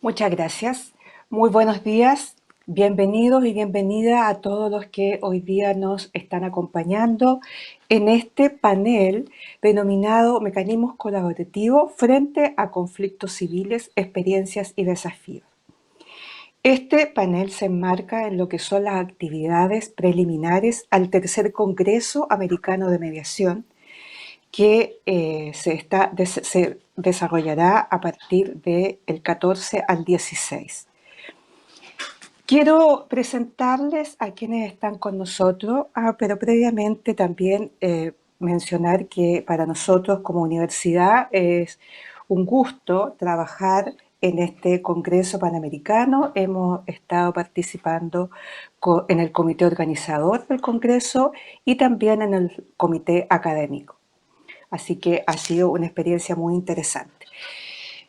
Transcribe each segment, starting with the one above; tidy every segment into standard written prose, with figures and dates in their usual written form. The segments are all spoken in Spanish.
Muchas gracias. Muy buenos días. Bienvenidos y bienvenida a todos los que hoy día nos están acompañando en este panel denominado Mecanismos Colaborativos frente a conflictos civiles, experiencias y desafíos. Este panel se enmarca en lo que son las actividades preliminares al tercer Congreso Americano de Mediación, que se desarrollará a partir del 14 al 16. Quiero presentarles a quienes están con nosotros, pero previamente también mencionar que para nosotros como universidad es un gusto trabajar en este Congreso Panamericano. Hemos estado participando en el comité organizador del Congreso y también en el comité académico. Así que ha sido una experiencia muy interesante.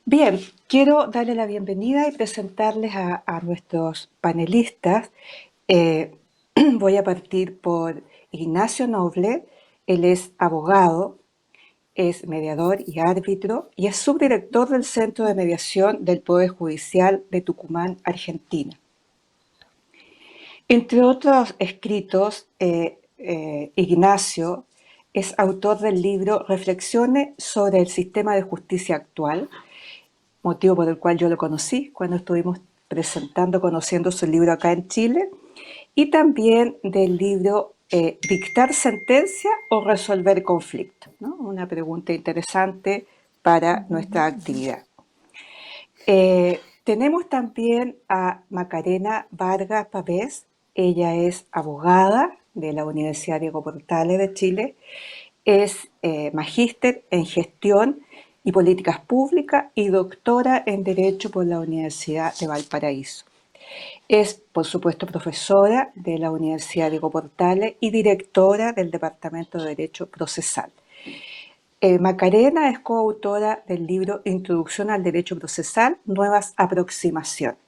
Bien, quiero darle la bienvenida y presentarles a nuestros panelistas. Eh, Voy a partir por Ignacio Noble. Él es abogado, es mediador y árbitro y es subdirector del Centro de Mediación del Poder Judicial de Tucumán, Argentina. Entre otros escritos, Ignacio es autor del libro Reflexiones sobre el sistema de justicia actual, motivo por el cual yo lo conocí cuando estuvimos conociendo su libro acá en Chile, y también del libro Dictar sentencia o resolver conflicto, ¿no? Una pregunta interesante para nuestra actividad. Tenemos también a Macarena Vargas Pavés. Ella es abogada de la Universidad Diego Portales de Chile, es magíster en gestión y políticas públicas y doctora en Derecho por la Universidad de Valparaíso. Es, por supuesto, profesora de la Universidad Diego Portales y directora del Departamento de Derecho Procesal. Macarena es coautora del libro Introducción al Derecho Procesal, Nuevas Aproximaciones.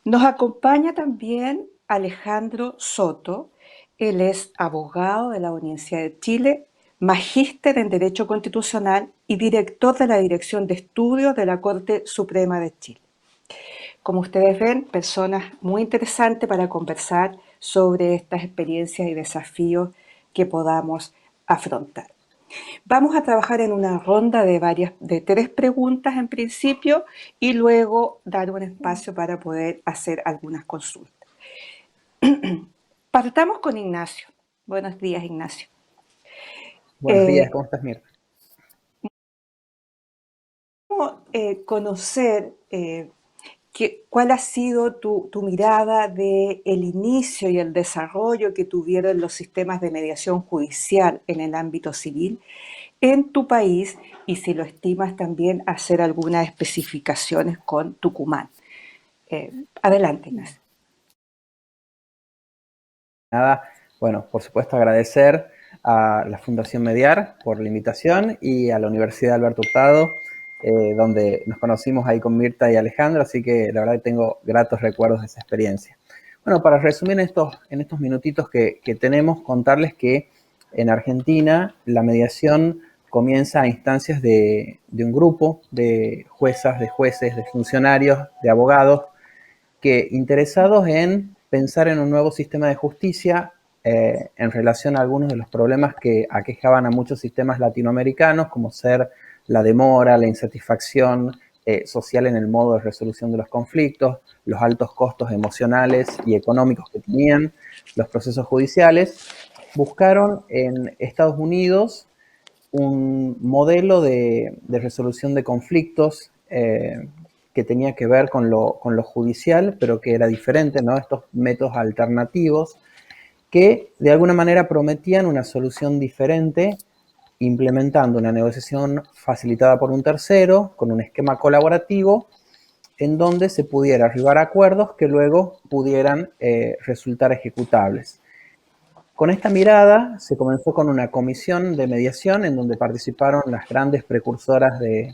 Nos acompaña también Alejandro Soto. Él es abogado de la Universidad de Chile, magíster en Derecho Constitucional y director de la Dirección de Estudios de la Corte Suprema de Chile. Como ustedes ven, personas muy interesantes para conversar sobre estas experiencias y desafíos que podamos afrontar. Vamos a trabajar en una ronda de 3 preguntas en principio y luego dar un espacio para poder hacer algunas consultas. Partamos con Ignacio. Buenos días, Ignacio. Buenos días, ¿cómo estás, Mirta? Vamos a conocer cuál ha sido tu mirada del inicio y el desarrollo que tuvieron los sistemas de mediación judicial en el ámbito civil en tu país y si lo estimas también hacer algunas especificaciones con Tucumán. Adelante, Ignacio. Nada, bueno, por supuesto agradecer a la Fundación Mediar por la invitación y a la Universidad Alberto Hurtado, donde nos conocimos ahí con Mirta y Alejandro, así que la verdad que tengo gratos recuerdos de esa experiencia. Bueno, para resumir en estos minutitos que tenemos, contarles que en Argentina la mediación comienza a instancias de un grupo de juezas, de jueces, de funcionarios, de abogados, que interesados en pensar en un nuevo sistema de justicia en relación a algunos de los problemas que aquejaban a muchos sistemas latinoamericanos, como ser la demora, la insatisfacción social en el modo de resolución de los conflictos, los altos costos emocionales y económicos que tenían los procesos judiciales, buscaron en Estados Unidos un modelo de resolución de conflictos que tenía que ver con lo judicial, pero que era diferente, ¿no? Estos métodos alternativos que de alguna manera prometían una solución diferente, implementando una negociación facilitada por un tercero, con un esquema colaborativo, en donde se pudiera arribar a acuerdos que luego pudieran resultar ejecutables. Con esta mirada se comenzó con una comisión de mediación en donde participaron las grandes precursoras de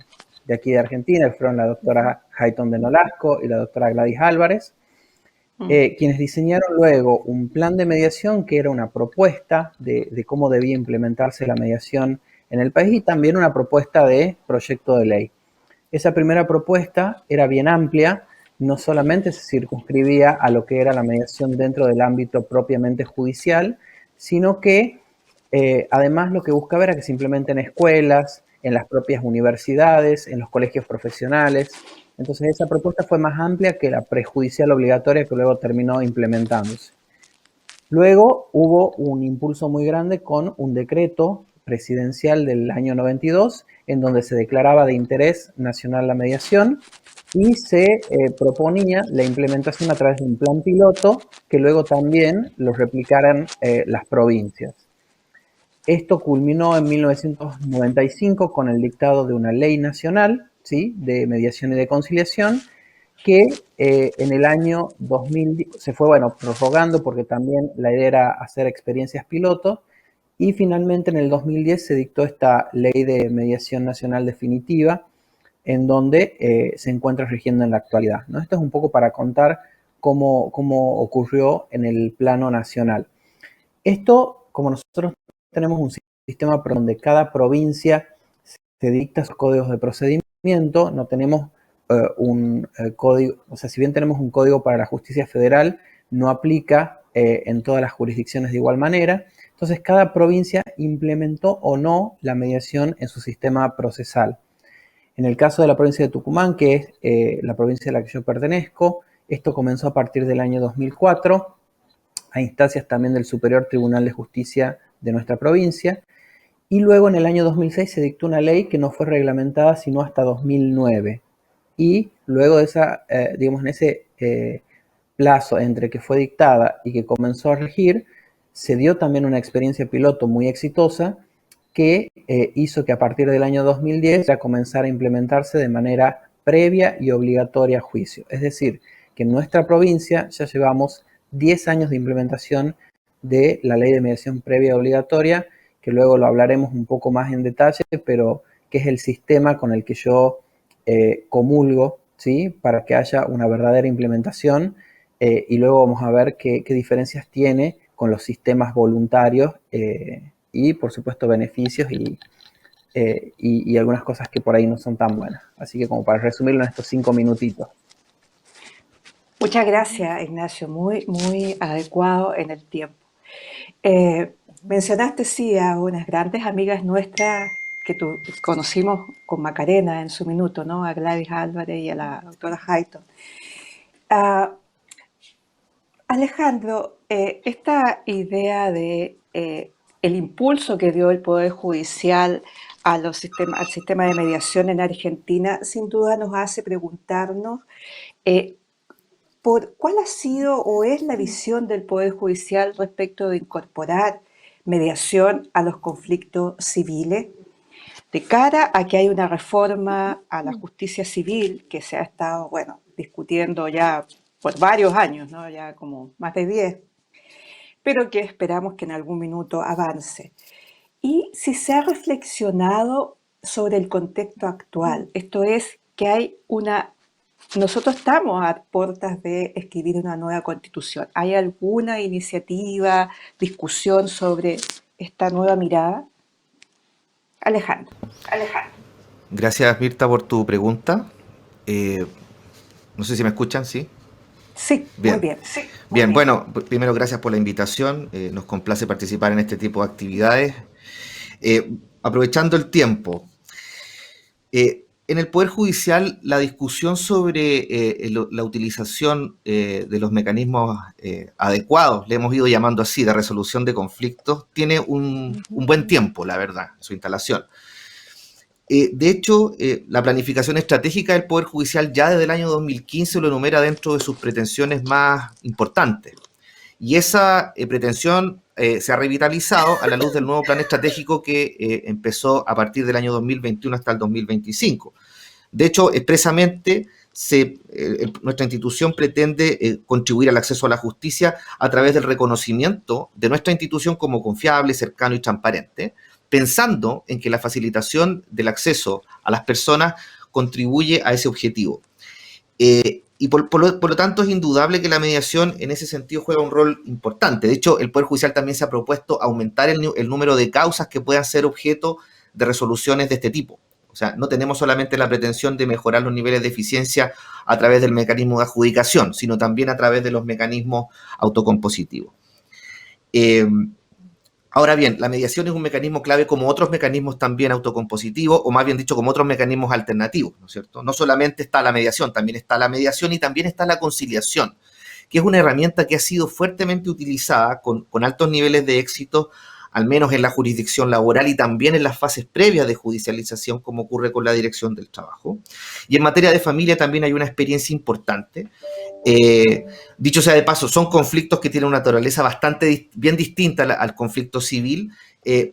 aquí de Argentina, que fueron la doctora Hayton de Nolasco y la doctora Gladys Álvarez, quienes diseñaron luego un plan de mediación que era una propuesta de cómo debía implementarse la mediación en el país y también una propuesta de proyecto de ley. Esa primera propuesta era bien amplia, no solamente se circunscribía a lo que era la mediación dentro del ámbito propiamente judicial, sino que además lo que buscaba era que se implementen en escuelas, en las propias universidades, en los colegios profesionales. Entonces esa propuesta fue más amplia que la prejudicial obligatoria que luego terminó implementándose. Luego hubo un impulso muy grande con un decreto presidencial del año 92, en donde se declaraba de interés nacional la mediación y se proponía la implementación a través de un plan piloto que luego también lo replicaran las provincias. Esto culminó en 1995 con el dictado de una ley nacional, ¿sí?, de mediación y de conciliación, que en el año 2000 se fue, bueno, prorrogando porque también la idea era hacer experiencias pilotos, y finalmente en el 2010 se dictó esta ley de mediación nacional definitiva, en donde se encuentra rigiendo en la actualidad, ¿no? Esto es un poco para contar cómo ocurrió en el plano nacional. Esto, como nosotros tenemos un sistema donde cada provincia se dicta sus códigos de procedimiento, no tenemos un código, o sea, si bien tenemos un código para la justicia federal, no aplica en todas las jurisdicciones de igual manera. Entonces, cada provincia implementó o no la mediación en su sistema procesal. En el caso de la provincia de Tucumán, que es la provincia a la que yo pertenezco, esto comenzó a partir del año 2004, a instancias también del Superior Tribunal de Justicia de nuestra provincia, y luego en el año 2006 se dictó una ley que no fue reglamentada sino hasta 2009. Y luego de esa, digamos, en ese plazo entre que fue dictada y que comenzó a regir, se dio también una experiencia piloto muy exitosa que hizo que a partir del año 2010 ya comenzara a implementarse de manera previa y obligatoria a juicio. Es decir, que en nuestra provincia ya llevamos 10 años de implementación de la ley de mediación previa obligatoria, que luego lo hablaremos un poco más en detalle, pero que es el sistema con el que yo comulgo, ¿sí?, para que haya una verdadera implementación, y luego vamos a ver qué diferencias tiene con los sistemas voluntarios y, por supuesto, beneficios y algunas cosas que por ahí no son tan buenas. Así que como para resumirlo en estos 5 minutitos. Muchas gracias, Ignacio, muy adecuado en el tiempo. Mencionaste, sí, a unas grandes amigas nuestras que conocimos con Macarena en su minuto, ¿no? A Gladys Álvarez y a la doctora Hayton. Alejandro, esta idea de el impulso que dio el Poder Judicial al sistema de mediación en Argentina, sin duda nos hace preguntarnos por cuál ha sido o es la visión del Poder Judicial respecto de incorporar mediación a los conflictos civiles, de cara a que hay una reforma a la justicia civil que se ha estado, bueno, discutiendo ya por varios años, ¿no?, ya como más de 10, pero que esperamos que en algún minuto avance. Y si se ha reflexionado sobre el contexto actual, esto es, que hay nosotros estamos a puertas de escribir una nueva constitución. ¿Hay alguna iniciativa, discusión sobre esta nueva mirada? Alejandro. Gracias, Mirta, por tu pregunta. No sé si me escuchan, ¿sí? Sí, Bien. muy bien. Bien, bueno, primero gracias por la invitación. Nos complace participar en este tipo de actividades. Aprovechando el tiempo, en el Poder Judicial la discusión sobre la utilización de los mecanismos adecuados, le hemos ido llamando así, de resolución de conflictos, tiene un buen tiempo, la verdad, su instalación. De hecho, la planificación estratégica del Poder Judicial ya desde el año 2015 lo enumera dentro de sus pretensiones más importantes. Y esa pretensión se ha revitalizado a la luz del nuevo plan estratégico que empezó a partir del año 2021 hasta el 2025. De hecho, expresamente, nuestra institución pretende contribuir al acceso a la justicia a través del reconocimiento de nuestra institución como confiable, cercano y transparente, pensando en que la facilitación del acceso a las personas contribuye a ese objetivo. Y por lo tanto es indudable que la mediación en ese sentido juega un rol importante. De hecho, el Poder Judicial también se ha propuesto aumentar el número de causas que puedan ser objeto de resoluciones de este tipo. O sea, no tenemos solamente la pretensión de mejorar los niveles de eficiencia a través del mecanismo de adjudicación, sino también a través de los mecanismos autocompositivos. Ahora bien, la mediación es un mecanismo clave como otros mecanismos también autocompositivos, o más bien dicho, como otros mecanismos alternativos, ¿no es cierto? No solamente está la mediación y también está la conciliación, que es una herramienta que ha sido fuertemente utilizada con altos niveles de éxito, al menos en la jurisdicción laboral y también en las fases previas de judicialización, como ocurre con la Dirección del Trabajo. Y en materia de familia también hay una experiencia importante. Dicho sea de paso, son conflictos que tienen una naturaleza bastante bien distinta al conflicto civil,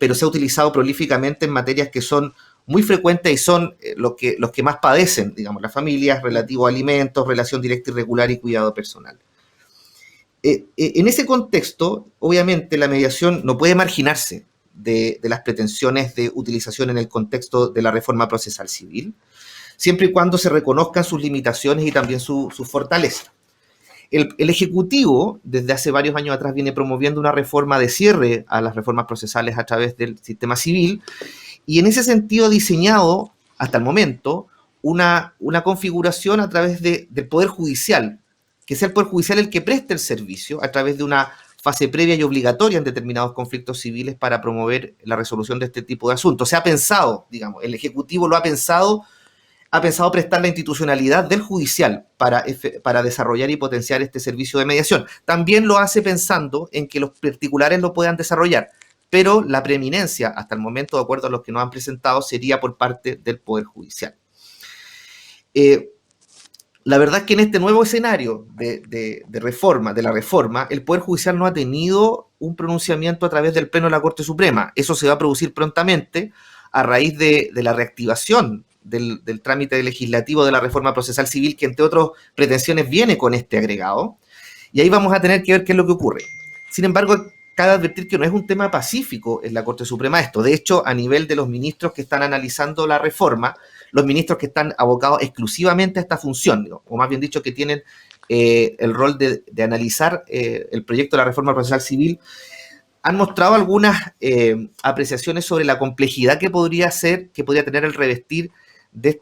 pero se ha utilizado prolíficamente en materias que son muy frecuentes y son los que más padecen, digamos, las familias, relativo a alimentos, relación directa y regular y cuidado personal. En ese contexto, obviamente, la mediación no puede marginarse de las pretensiones de utilización en el contexto de la reforma procesal civil, siempre y cuando se reconozcan sus limitaciones y también su fortaleza. El Ejecutivo, desde hace varios años atrás, viene promoviendo una reforma de cierre a las reformas procesales a través del sistema civil, y en ese sentido ha diseñado, hasta el momento, una configuración a través del Poder Judicial, que sea el Poder Judicial el que preste el servicio a través de una fase previa y obligatoria en determinados conflictos civiles para promover la resolución de este tipo de asuntos. Se ha pensado, digamos, el Ejecutivo lo ha pensado prestar la institucionalidad del judicial para desarrollar y potenciar este servicio de mediación. También lo hace pensando en que los particulares lo puedan desarrollar, pero la preeminencia, hasta el momento, de acuerdo a los que nos han presentado, sería por parte del Poder Judicial. La verdad es que en este nuevo escenario de la reforma, el Poder Judicial no ha tenido un pronunciamiento a través del Pleno de la Corte Suprema. Eso se va a producir prontamente a raíz de la reactivación del trámite legislativo de la reforma procesal civil, que entre otras pretensiones viene con este agregado, y ahí vamos a tener que ver qué es lo que ocurre. Sin embargo, cabe advertir que no es un tema pacífico en la Corte Suprema esto. De hecho, a nivel de los ministros que están analizando la reforma, los ministros que están abocados exclusivamente a esta función, ¿no? O más bien dicho, que tienen el rol de analizar el proyecto de la reforma procesal civil, han mostrado algunas apreciaciones sobre la complejidad que podría tener el revestir de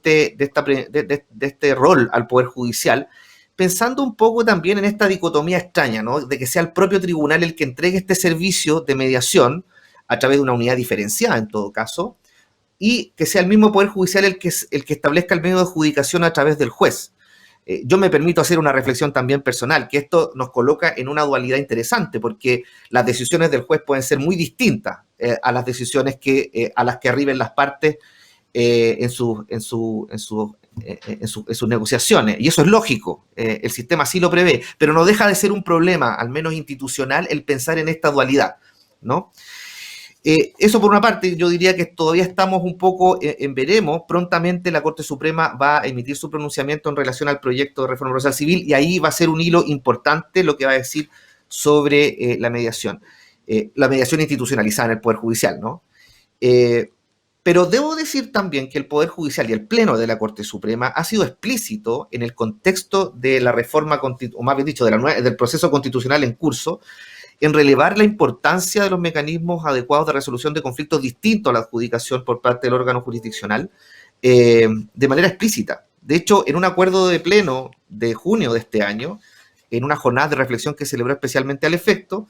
este rol al Poder Judicial, pensando un poco también en esta dicotomía extraña, ¿no? De que sea el propio tribunal el que entregue este servicio de mediación a través de una unidad diferenciada, en todo caso, y que sea el mismo Poder Judicial el que establezca el medio de adjudicación a través del juez. Yo me permito hacer una reflexión también personal, que esto nos coloca en una dualidad interesante, porque las decisiones del juez pueden ser muy distintas a las decisiones a las que arriben las partes en sus negociaciones. Y eso es lógico, el sistema así lo prevé, pero no deja de ser un problema, al menos institucional, el pensar en esta dualidad, ¿no? Eso por una parte. Yo diría que todavía estamos un poco en veremos. Prontamente la Corte Suprema va a emitir su pronunciamiento en relación al proyecto de reforma procesal civil, y ahí va a ser un hilo importante lo que va a decir sobre la mediación institucionalizada en el Poder Judicial, ¿no? Pero debo decir también que el Poder Judicial y el Pleno de la Corte Suprema ha sido explícito en el contexto de la reforma, o más bien dicho, del proceso constitucional en curso, en relevar la importancia de los mecanismos adecuados de resolución de conflictos distintos a la adjudicación por parte del órgano jurisdiccional, de manera explícita. De hecho, en un acuerdo de pleno de junio de este año, en una jornada de reflexión que celebró especialmente al efecto,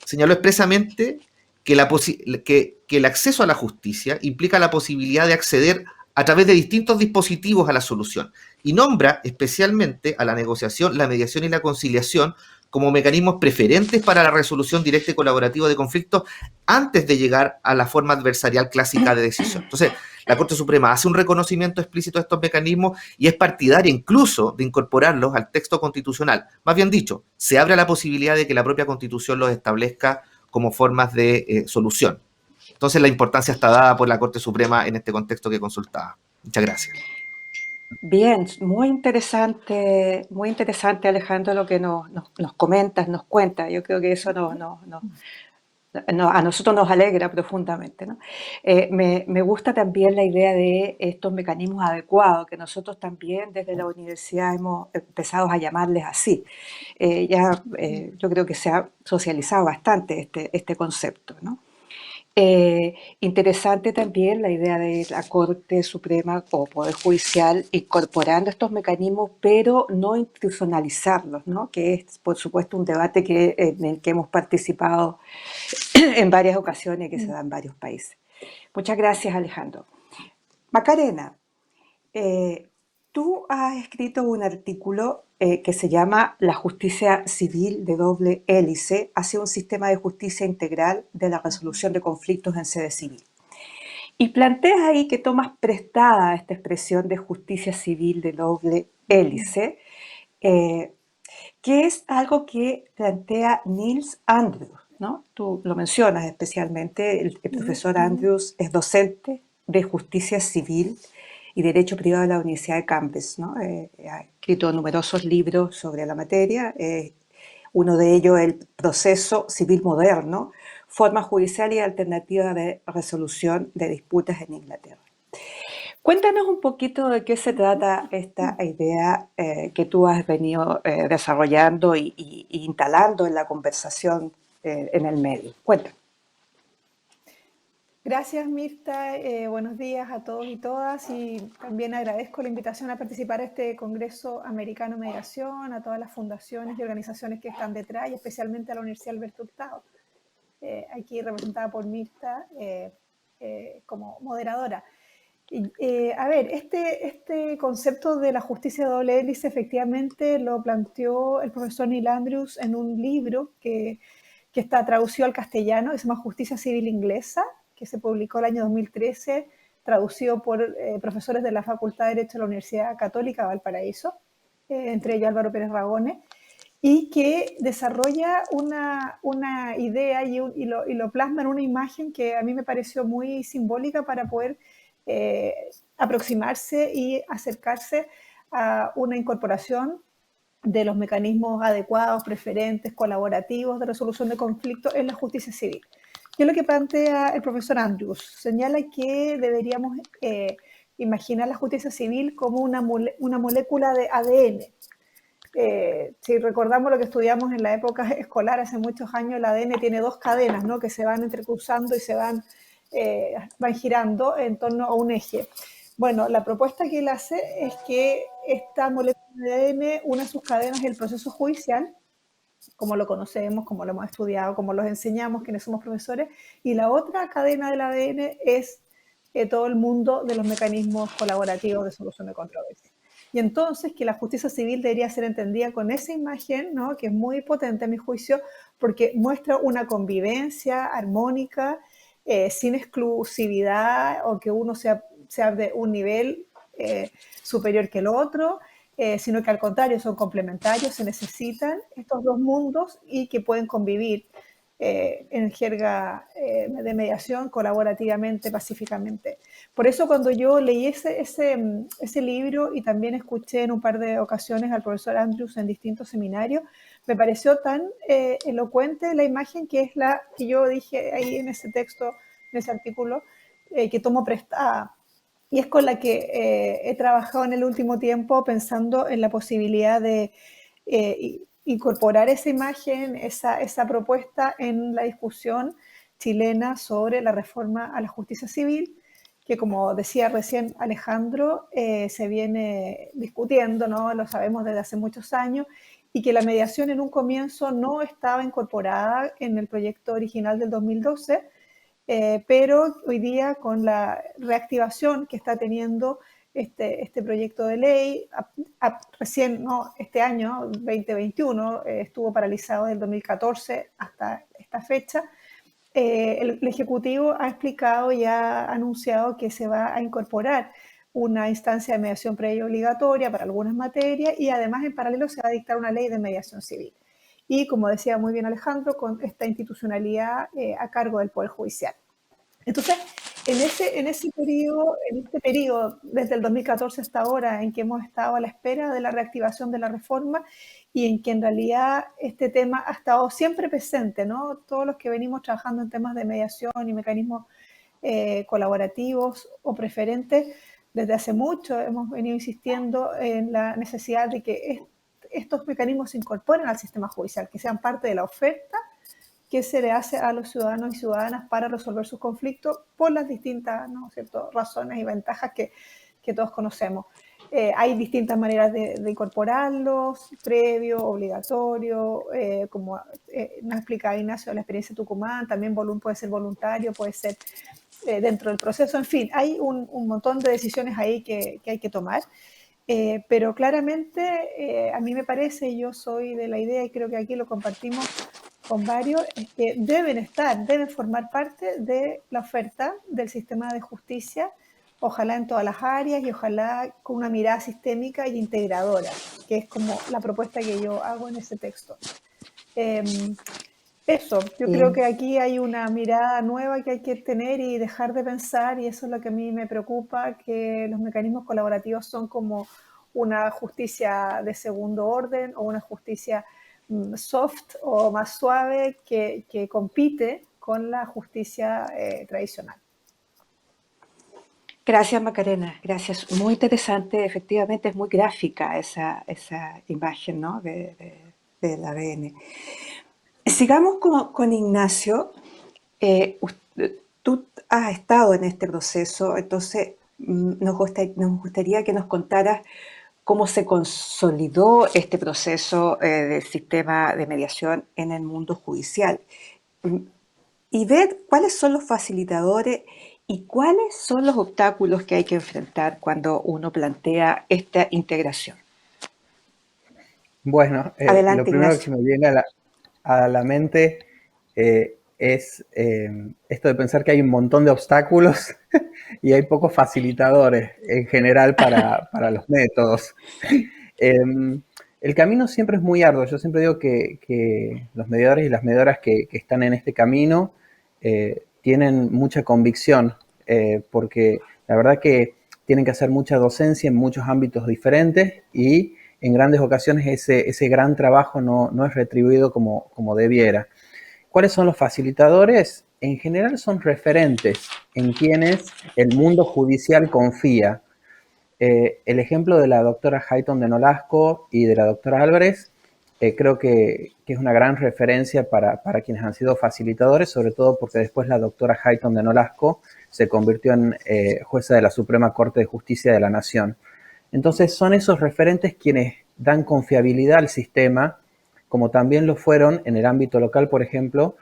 señaló expresamente que el acceso a la justicia implica la posibilidad de acceder a través de distintos dispositivos a la solución, y nombra especialmente a la negociación, la mediación y la conciliación como mecanismos preferentes para la resolución directa y colaborativa de conflictos antes de llegar a la forma adversarial clásica de decisión. Entonces, la Corte Suprema hace un reconocimiento explícito de estos mecanismos y es partidaria incluso de incorporarlos al texto constitucional. Más bien dicho, se abre la posibilidad de que la propia Constitución los establezca como formas de solución. Entonces, la importancia está dada por la Corte Suprema en este contexto que consultaba. Muchas gracias. Bien, muy interesante Alejandro, lo que nos comentas, nos cuentas. Yo creo que eso a nosotros nos alegra profundamente, ¿no? Me gusta también la idea de estos mecanismos adecuados, que nosotros también desde la universidad hemos empezado a llamarles así. Yo creo que se ha socializado bastante este concepto, ¿no? Interesante también la idea de la Corte Suprema o Poder Judicial incorporando estos mecanismos, pero no institucionalizarlos, ¿no? Que es, por supuesto, un debate en el que hemos participado en varias ocasiones y que se da en varios países. Muchas gracias, Alejandro. Macarena, eh, tú has escrito un artículo que se llama La justicia civil de doble hélice hacia un sistema de justicia integral de la resolución de conflictos en sede civil. Y planteas ahí que tomas prestada esta expresión de justicia civil de doble hélice, eh, que es algo que plantea Niels Andrews, ¿no? Tú lo mencionas especialmente, el profesor Andrews es docente de justicia civil y derecho privado de la Universidad de Cambridge, ¿no? Ha escrito numerosos libros sobre la materia, uno de ellos el proceso civil moderno, forma judicial y alternativa de resolución de disputas en Inglaterra. Cuéntanos un poquito de qué se trata esta idea que tú has venido desarrollando y instalando en la conversación en el medio. Cuéntanos. Gracias, Mirta. Buenos días a todos y todas. Y también agradezco la invitación a participar a este Congreso Americano de Mediación, a todas las fundaciones y organizaciones que están detrás, y especialmente a la Universidad Alberto Hurtado, aquí representada por Mirta como moderadora. A ver, este concepto de la justicia de doble hélice efectivamente lo planteó el profesor Neil Andrews en un libro que está traducido al castellano, que se llama Justicia Civil Inglesa, que se publicó el año 2013, traducido por profesores de la Facultad de Derecho de la Universidad Católica de Valparaíso, entre ellos Álvaro Pérez Ragone, y que desarrolla una idea y lo plasma en una imagen que a mí me pareció muy simbólica para poder aproximarse y acercarse a una incorporación de los mecanismos adecuados, preferentes, colaborativos de resolución de conflictos en la justicia civil. ¿Qué es lo que plantea el profesor Andrews? Señala que deberíamos imaginar la justicia civil como una molécula de ADN. Si recordamos lo que estudiamos en la época escolar hace muchos años, el ADN tiene dos cadenas, ¿no? Que se van entrecruzando y se van girando en torno a un eje. Bueno, la propuesta que él hace es que esta molécula de ADN, una de sus cadenas es el proceso judicial, como lo conocemos, como lo hemos estudiado, como los enseñamos quienes somos profesores, y la otra cadena del ADN es todo el mundo de los mecanismos colaborativos de solución de controversias. Y entonces que la justicia civil debería ser entendida con esa imagen, ¿no? Que es muy potente a mi juicio, porque muestra una convivencia armónica, sin exclusividad o que uno sea de un nivel superior que el otro, sino que al contrario son complementarios, se necesitan estos dos mundos y que pueden convivir en jerga de mediación colaborativamente, pacíficamente. Por eso cuando yo leí ese libro y también escuché en un par de ocasiones al profesor Andrews en distintos seminarios, me pareció tan elocuente la imagen que es la que yo dije ahí en ese texto, en ese artículo, que tomo prestada. Y es con la que he trabajado en el último tiempo pensando en la posibilidad de incorporar esa imagen, esa propuesta en la discusión chilena sobre la reforma a la justicia civil, que como decía recién Alejandro, se viene discutiendo, ¿no? Lo sabemos desde hace muchos años, y que la mediación en un comienzo no estaba incorporada en el proyecto original del 2012, pero hoy día con la reactivación que está teniendo este proyecto de ley, recién, ¿no? Este año 2021 estuvo paralizado desde el 2014 hasta esta fecha, el Ejecutivo ha explicado y ha anunciado que se va a incorporar una instancia de mediación previa obligatoria para algunas materias y además en paralelo se va a dictar una ley de mediación civil. Y como decía muy bien Alejandro, con esta institucionalidad a cargo del Poder Judicial. Entonces, en este periodo, desde el 2014 hasta ahora, en que hemos estado a la espera de la reactivación de la reforma y en que en realidad este tema ha estado siempre presente, ¿no? Todos los que venimos trabajando en temas de mediación y mecanismos colaborativos o preferentes, desde hace mucho hemos venido insistiendo en la necesidad de que estos mecanismos se incorporen al sistema judicial, que sean parte de la oferta qué se le hace a los ciudadanos y ciudadanas para resolver sus conflictos por las distintas, ¿no es cierto?, razones y ventajas que todos conocemos. Hay distintas maneras de incorporarlos, previo, obligatorio, como nos explicaba Ignacio, la experiencia de Tucumán, también puede ser voluntario, puede ser dentro del proceso, en fin, hay un montón de decisiones ahí que hay que tomar. Pero claramente a mí me parece, y yo soy de la idea y creo que aquí lo compartimos con varios, es que deben formar parte de la oferta del sistema de justicia, ojalá en todas las áreas y ojalá con una mirada sistémica e integradora, que es como la propuesta que yo hago en ese texto. Eso, yo creo que aquí hay una mirada nueva que hay que tener y dejar de pensar, y eso es lo que a mí me preocupa, que los mecanismos colaborativos son como una justicia de segundo orden o una justicia soft o más suave que compite con la justicia tradicional. Gracias, Macarena, gracias. Muy interesante, efectivamente es muy gráfica esa imagen, ¿no?, del ADN. Sigamos con Ignacio. Tú has estado en este proceso, entonces nos gustaría que nos contaras cómo se consolidó este proceso del sistema de mediación en el mundo judicial y ver cuáles son los facilitadores y cuáles son los obstáculos que hay que enfrentar cuando uno plantea esta integración. Bueno, Adelante, lo primero Ignacio. que me viene a la mente es esto de pensar que hay un montón de obstáculos y hay pocos facilitadores en general para los métodos. El camino siempre es muy arduo. Yo siempre digo que los mediadores y las mediadoras que están en este camino tienen mucha convicción, porque la verdad que tienen que hacer mucha docencia en muchos ámbitos diferentes y en grandes ocasiones ese gran trabajo no es retribuido como debiera. ¿Cuáles son los facilitadores? En general son referentes en quienes el mundo judicial confía. El ejemplo de la doctora Hayton de Nolasco y de la doctora Álvarez creo que es una gran referencia para quienes han sido facilitadores, sobre todo porque después la doctora Hayton de Nolasco se convirtió en jueza de la Suprema Corte de Justicia de la Nación. Entonces son esos referentes quienes dan confiabilidad al sistema, como también lo fueron en el ámbito local, por ejemplo,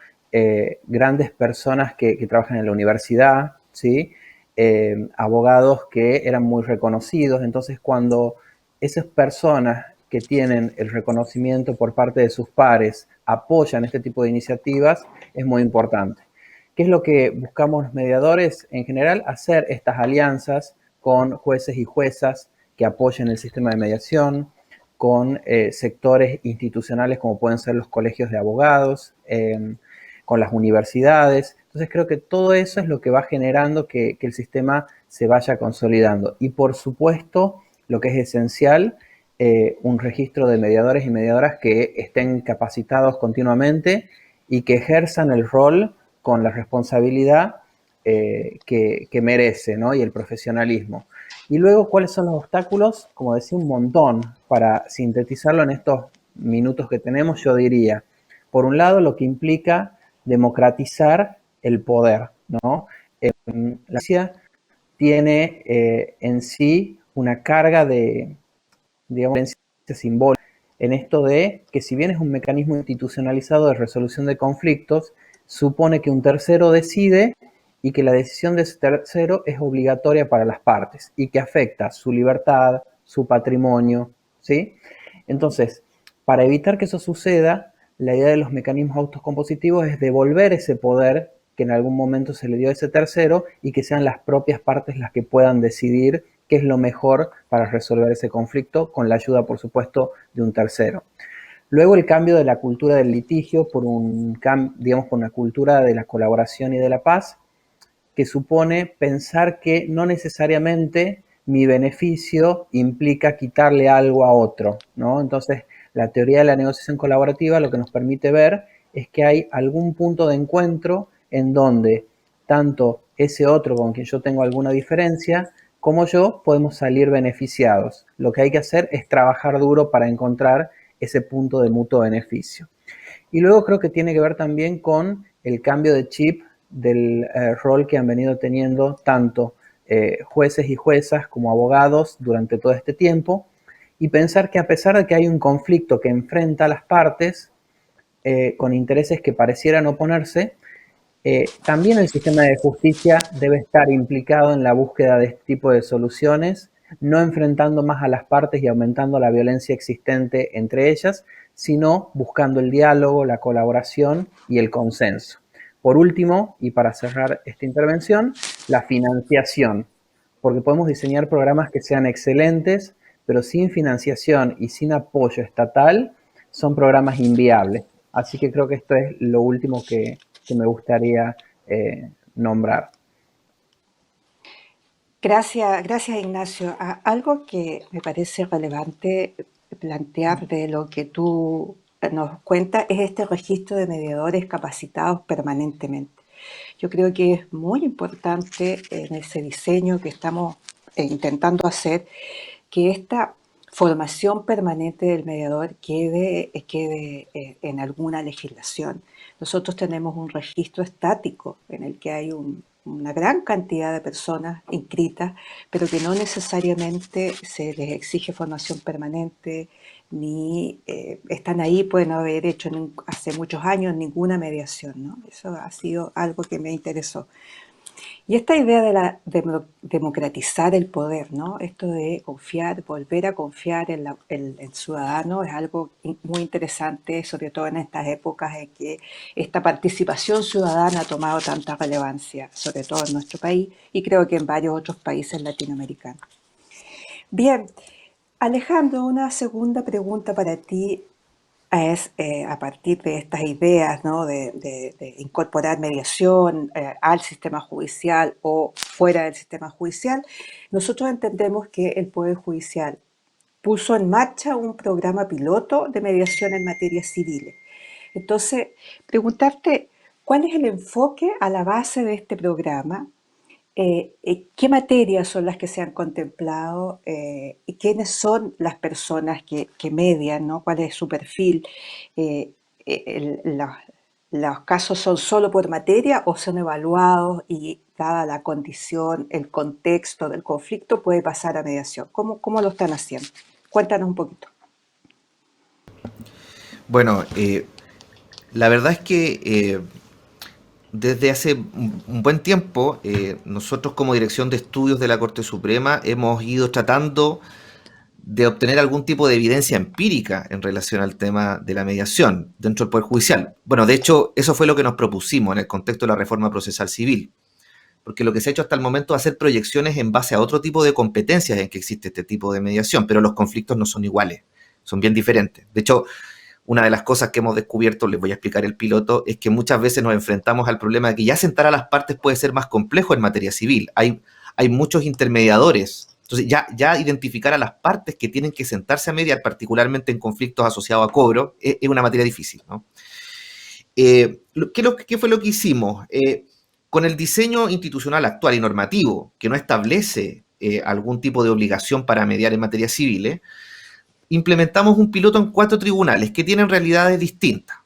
grandes personas que trabajan en la universidad, ¿sí? Abogados que eran muy reconocidos. Entonces, cuando esas personas que tienen el reconocimiento por parte de sus pares apoyan este tipo de iniciativas, es muy importante. ¿Qué es lo que buscamos los mediadores? En general, hacer estas alianzas con jueces y juezas que apoyen el sistema de mediación, con sectores institucionales como pueden ser los colegios de abogados, con las universidades. Entonces creo que todo eso es lo que va generando que el sistema se vaya consolidando. Y por supuesto, lo que es esencial, un registro de mediadores y mediadoras que estén capacitados continuamente y que ejerzan el rol con la responsabilidad que merece, ¿no? Y el profesionalismo. Y luego, ¿cuáles son los obstáculos? Como decía, un montón. Para sintetizarlo en estos minutos que tenemos, yo diría, por un lado, lo que implica democratizar el poder, ¿no? La ciencia tiene en sí una carga de, digamos, simbólica en esto de que si bien es un mecanismo institucionalizado de resolución de conflictos, supone que un tercero decide y que la decisión de ese tercero es obligatoria para las partes y que afecta su libertad, su patrimonio, ¿sí? Entonces, para evitar que eso suceda, la idea de los mecanismos autocompositivos es devolver ese poder que en algún momento se le dio a ese tercero y que sean las propias partes las que puedan decidir qué es lo mejor para resolver ese conflicto, con la ayuda, por supuesto, de un tercero. Luego el cambio de la cultura del litigio por por una cultura de la colaboración y de la paz, que supone pensar que no necesariamente mi beneficio implica quitarle algo a otro, ¿no? Entonces, la teoría de la negociación colaborativa lo que nos permite ver es que hay algún punto de encuentro en donde tanto ese otro con quien yo tengo alguna diferencia como yo podemos salir beneficiados. Lo que hay que hacer es trabajar duro para encontrar ese punto de mutuo beneficio. Y luego creo que tiene que ver también con el cambio de chip del rol que han venido teniendo tanto jueces y juezas como abogados durante todo este tiempo, y pensar que a pesar de que hay un conflicto que enfrenta a las partes con intereses que parecieran oponerse, también el sistema de justicia debe estar implicado en la búsqueda de este tipo de soluciones, no enfrentando más a las partes y aumentando la violencia existente entre ellas, sino buscando el diálogo, la colaboración y el consenso. Por último, y para cerrar esta intervención, la financiación, porque podemos diseñar programas que sean excelentes, pero sin financiación y sin apoyo estatal son programas inviables. Así que creo que esto es lo último que me gustaría nombrar. Gracias Ignacio. Algo que me parece relevante plantear de lo que tú nos cuentas es este registro de mediadores capacitados permanentemente. Yo creo que es muy importante en ese diseño que estamos intentando hacer que esta formación permanente del mediador quede en alguna legislación. Nosotros tenemos un registro estático en el que hay una gran cantidad de personas inscritas, pero que no necesariamente se les exige formación permanente, ni están ahí, pueden haber hecho hace muchos años ninguna mediación, ¿no? Eso ha sido algo que me interesó. Y esta idea de democratizar el poder, ¿no? Esto de confiar, volver a confiar en el ciudadano es algo muy interesante, sobre todo en estas épocas en que esta participación ciudadana ha tomado tanta relevancia, sobre todo en nuestro país y creo que en varios otros países latinoamericanos. Bien, Alejandro, una segunda pregunta para ti es a partir de estas ideas, ¿no? de incorporar mediación al sistema judicial o fuera del sistema judicial. Nosotros entendemos que el Poder Judicial puso en marcha un programa piloto de mediación en materias civiles. Entonces, preguntarte cuál es el enfoque a la base de este programa, qué materias son las que se han contemplado y quiénes son las personas que median, ¿no? ¿Cuál es su perfil? Eh, ¿Los casos son solo por materia o son evaluados y dada la condición, el contexto del conflicto puede pasar a mediación? ¿Cómo lo están haciendo? Cuéntanos un poquito. Bueno, la verdad es que desde hace un buen tiempo, nosotros como Dirección de Estudios de la Corte Suprema hemos ido tratando de obtener algún tipo de evidencia empírica en relación al tema de la mediación dentro del Poder Judicial. Bueno, de hecho, eso fue lo que nos propusimos en el contexto de la reforma procesal civil, porque lo que se ha hecho hasta el momento es hacer proyecciones en base a otro tipo de competencias en que existe este tipo de mediación, pero los conflictos no son iguales, son bien diferentes. De hecho, una de las cosas que hemos descubierto, les voy a explicar el piloto, es que muchas veces nos enfrentamos al problema de que ya sentar a las partes puede ser más complejo en materia civil. Hay muchos intermediadores. Entonces, ya identificar a las partes que tienen que sentarse a mediar, particularmente en conflictos asociados a cobro, es una materia difícil, ¿no? ¿Qué fue lo que hicimos? Con el diseño institucional actual y normativo, que no establece algún tipo de obligación para mediar en materia civil, implementamos un piloto en 4 tribunales que tienen realidades distintas.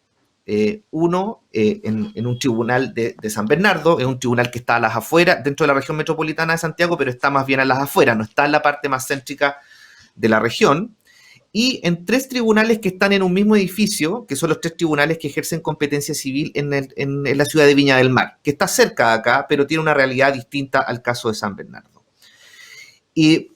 Uno en un tribunal de San Bernardo, es un tribunal que está a las afueras, dentro de la región metropolitana de Santiago, pero está más bien a las afueras, no está en la parte más céntrica de la región. Y en 3 tribunales que están en un mismo edificio, que son los 3 tribunales que ejercen competencia civil en la ciudad de Viña del Mar, que está cerca de acá, pero tiene una realidad distinta al caso de San Bernardo. Y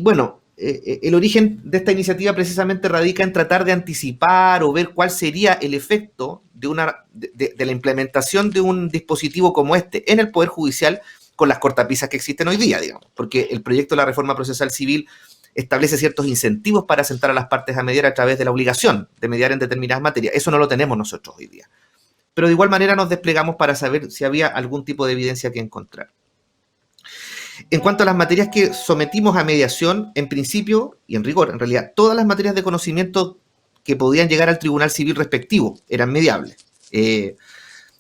bueno, el origen de esta iniciativa precisamente radica en tratar de anticipar o ver cuál sería el efecto de la implementación de un dispositivo como este en el Poder Judicial con las cortapisas que existen hoy día, digamos, porque el proyecto de la reforma procesal civil establece ciertos incentivos para sentar a las partes a mediar a través de la obligación de mediar en determinadas materias. Eso no lo tenemos nosotros hoy día. Pero de igual manera nos desplegamos para saber si había algún tipo de evidencia que encontrar. En cuanto a las materias que sometimos a mediación, en principio y en rigor, en realidad, todas las materias de conocimiento que podían llegar al tribunal civil respectivo eran mediables.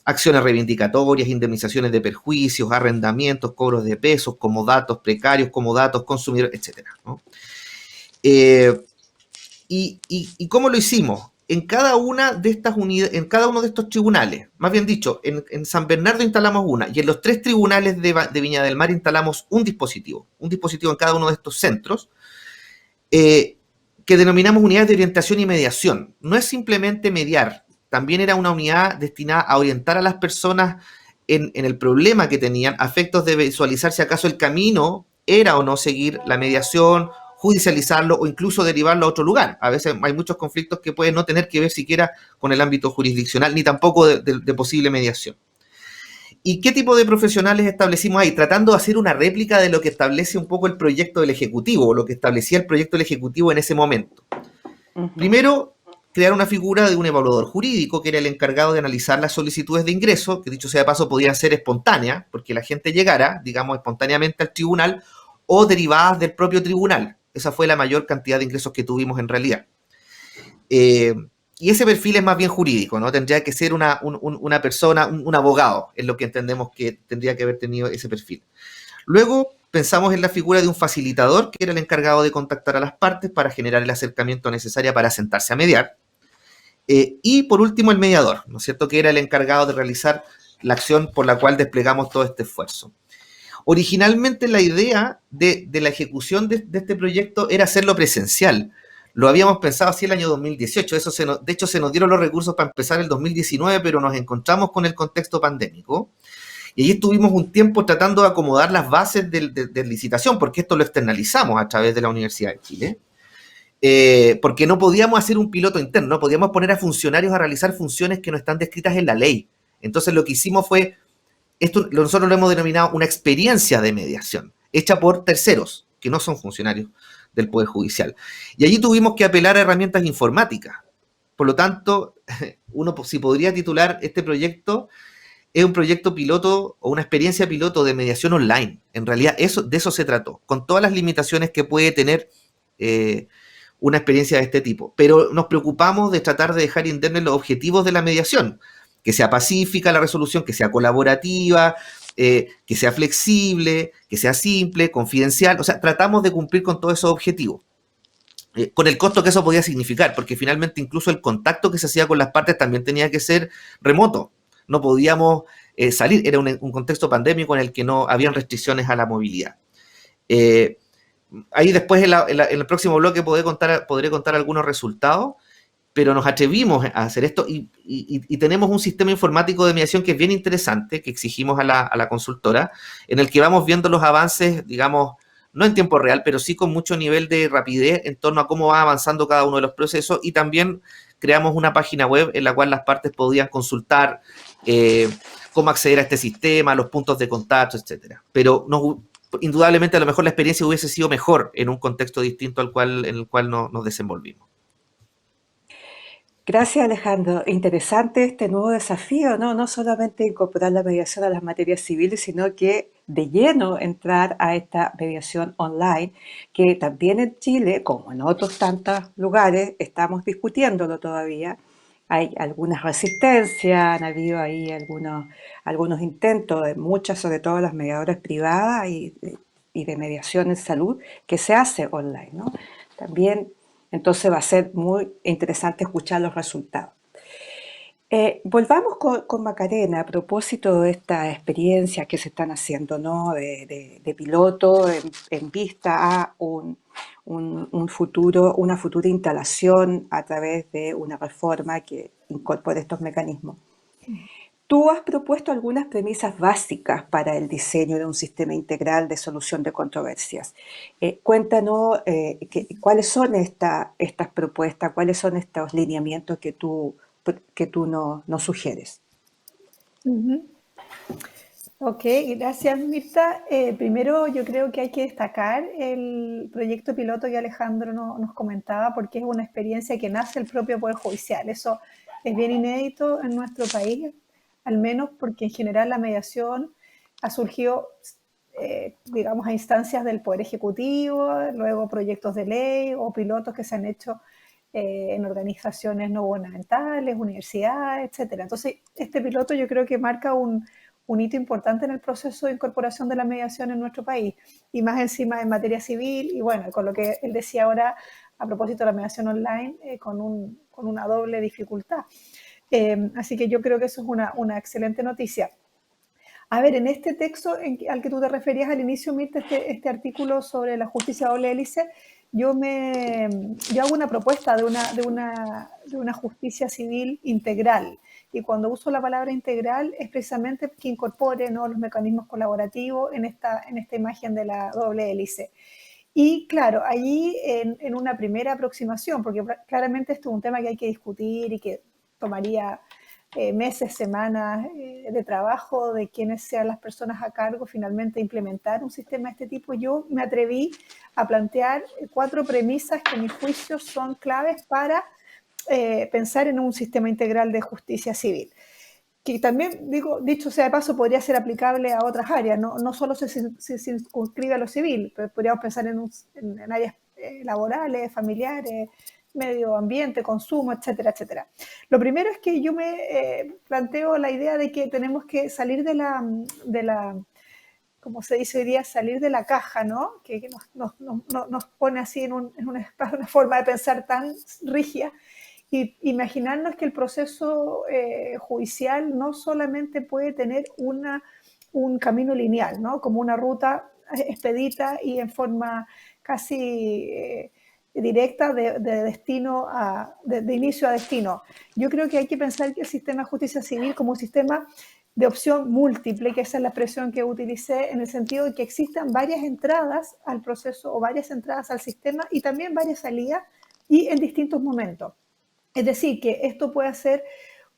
Acciones reivindicatorias, indemnizaciones de perjuicios, arrendamientos, cobros de pesos, comodatos precarios, comodatos consumidores, etc., ¿no? ¿Y cómo lo hicimos? en cada una de estas unidades, en cada uno de estos tribunales, más bien dicho, en San Bernardo instalamos una, y en los 3 tribunales de Viña del Mar instalamos un dispositivo en cada uno de estos centros, que denominamos unidades de orientación y mediación. No es simplemente mediar, también era una unidad destinada a orientar a las personas en el problema que tenían, a efectos de visualizar si acaso el camino era o no seguir la mediación, judicializarlo o incluso derivarlo a otro lugar. A veces hay muchos conflictos que pueden no tener que ver siquiera con el ámbito jurisdiccional, ni tampoco de posible mediación. ¿Y qué tipo de profesionales establecimos ahí? Tratando de hacer una réplica de lo que establece un poco el proyecto del Ejecutivo, o lo que establecía el proyecto del Ejecutivo en ese momento. Primero, crear una figura de un evaluador jurídico, que era el encargado de analizar las solicitudes de ingreso, que dicho sea de paso podían ser espontáneas, porque la gente llegara, digamos, espontáneamente al tribunal, o derivadas del propio tribunal. Esa fue la mayor cantidad de ingresos que tuvimos en realidad. Y ese perfil es más bien jurídico, ¿no? Tendría que ser una persona, un abogado, es lo que entendemos que tendría que haber tenido ese perfil. Luego pensamos en la figura de un facilitador, que era el encargado de contactar a las partes para generar el acercamiento necesario para sentarse a mediar. Y por último el mediador, ¿no es cierto?, que era el encargado de realizar la acción por la cual desplegamos todo este esfuerzo. Originalmente la idea de la ejecución de este proyecto era hacerlo presencial. Lo habíamos pensado así el año 2018, de hecho se nos dieron los recursos para empezar el 2019, pero nos encontramos con el contexto pandémico. Y allí estuvimos un tiempo tratando de acomodar las bases de licitación, porque esto lo externalizamos a través de la Universidad de Chile. Porque no podíamos hacer un piloto interno, no podíamos poner a funcionarios a realizar funciones que no están descritas en la ley. Entonces lo que hicimos fue, nosotros lo hemos denominado una experiencia de mediación, hecha por terceros, que no son funcionarios del Poder Judicial. Y allí tuvimos que apelar a herramientas informáticas. Por lo tanto, uno si podría titular este proyecto, es un proyecto piloto o una experiencia piloto de mediación online. En realidad de eso se trató, con todas las limitaciones que puede tener una experiencia de este tipo. Pero nos preocupamos de tratar de dejar indemnes los objetivos de la mediación, que sea pacífica la resolución, que sea colaborativa, que sea flexible, que sea simple, confidencial. O sea, tratamos de cumplir con todos esos objetivos. Con el costo que eso podía significar, porque finalmente incluso el contacto que se hacía con las partes también tenía que ser remoto. No podíamos salir, era un contexto pandémico en el que no habían restricciones a la movilidad. Ahí después en el próximo bloque podré contar algunos resultados, pero nos atrevimos a hacer esto y tenemos un sistema informático de mediación que es bien interesante, que exigimos a la consultora, en el que vamos viendo los avances, digamos, no en tiempo real, pero sí con mucho nivel de rapidez en torno a cómo va avanzando cada uno de los procesos, y también creamos una página web en la cual las partes podían consultar cómo acceder a este sistema, los puntos de contacto, etcétera. Pero indudablemente a lo mejor la experiencia hubiese sido mejor en un contexto distinto en el cual nos desenvolvimos. Gracias, Alejandro. Interesante este nuevo desafío, ¿no? No solamente incorporar la mediación a las materias civiles, sino que de lleno entrar a esta mediación online, que también en Chile, como en otros tantos lugares, estamos discutiéndolo todavía. Hay algunas resistencias, han habido ahí algunos intentos de muchas, sobre todo las mediadoras privadas y de mediación en salud, que se hace online, ¿no? También, entonces va a ser muy interesante escuchar los resultados. Volvamos con Macarena a propósito de esta experiencia que se están haciendo, ¿no? de piloto en vista a una futura instalación a través de una reforma que incorpore estos mecanismos. Tú has propuesto algunas premisas básicas para el diseño de un sistema integral de solución de controversias. Cuéntanos cuáles son estas propuestas, cuáles son estos lineamientos que tú nos sugieres. Ok, gracias, Mirta. Primero yo creo que hay que destacar el proyecto piloto que Alejandro nos comentaba, porque es una experiencia que nace el propio Poder Judicial. Eso es bien inédito en nuestro país, al menos porque en general la mediación ha surgido, digamos, a instancias del Poder Ejecutivo, luego proyectos de ley o pilotos que se han hecho en organizaciones no gubernamentales, universidades, etcétera. Entonces, este piloto yo creo que marca un hito importante en el proceso de incorporación de la mediación en nuestro país, y más encima en materia civil, y bueno, con lo que él decía ahora, a propósito de la mediación online, con una doble dificultad. Así que yo creo que eso es una excelente noticia. A ver, en este texto al que tú te referías al inicio, Mirta, este artículo sobre la justicia doble hélice, yo hago una propuesta de una justicia civil integral. Y cuando uso la palabra integral es precisamente que incorpore, ¿no?, los mecanismos colaborativos en esta imagen de la doble hélice. Y claro, allí en una primera aproximación, porque claramente esto es un tema que hay que discutir y que tomaría meses, semanas de trabajo de quienes sean las personas a cargo finalmente implementar un sistema de este tipo, yo me atreví a plantear 4 premisas que a mi juicio son claves para pensar en un sistema integral de justicia civil, que también, dicho sea de paso, podría ser aplicable a otras áreas, no solo se circunscribe a lo civil, pero podríamos pensar en áreas laborales, familiares, medio ambiente, consumo, etcétera, etcétera. Lo primero es que yo me planteo la idea de que tenemos que salir de la como se dice hoy día, salir de la caja, ¿no? Que nos pone así en una forma de pensar tan rígida, y imaginarnos que el proceso judicial no solamente puede tener un camino lineal, ¿no?, como una ruta expedita y en forma casi directa de destino de inicio a destino. Yo creo que hay que pensar que el sistema de justicia civil como un sistema de opción múltiple, que esa es la expresión que utilicé, en el sentido de que existan varias entradas al proceso o varias entradas al sistema y también varias salidas y en distintos momentos. Es decir, que esto puede ser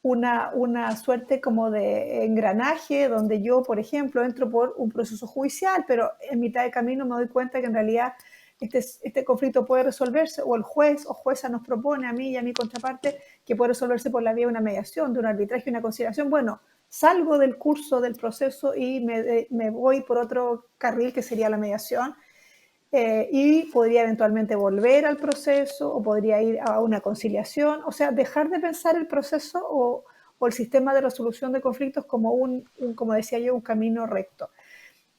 una suerte como de engranaje donde yo, por ejemplo, entro por un proceso judicial, pero en mitad de camino me doy cuenta que en realidad este conflicto puede resolverse, o el juez o jueza nos propone a mí y a mi contraparte que puede resolverse por la vía de una mediación, de un arbitraje, una conciliación. Bueno, salgo del curso del proceso y me voy por otro carril que sería la mediación. Y podría eventualmente volver al proceso o podría ir a una conciliación, o sea, dejar de pensar el proceso o el sistema de resolución de conflictos como como decía yo, un camino recto.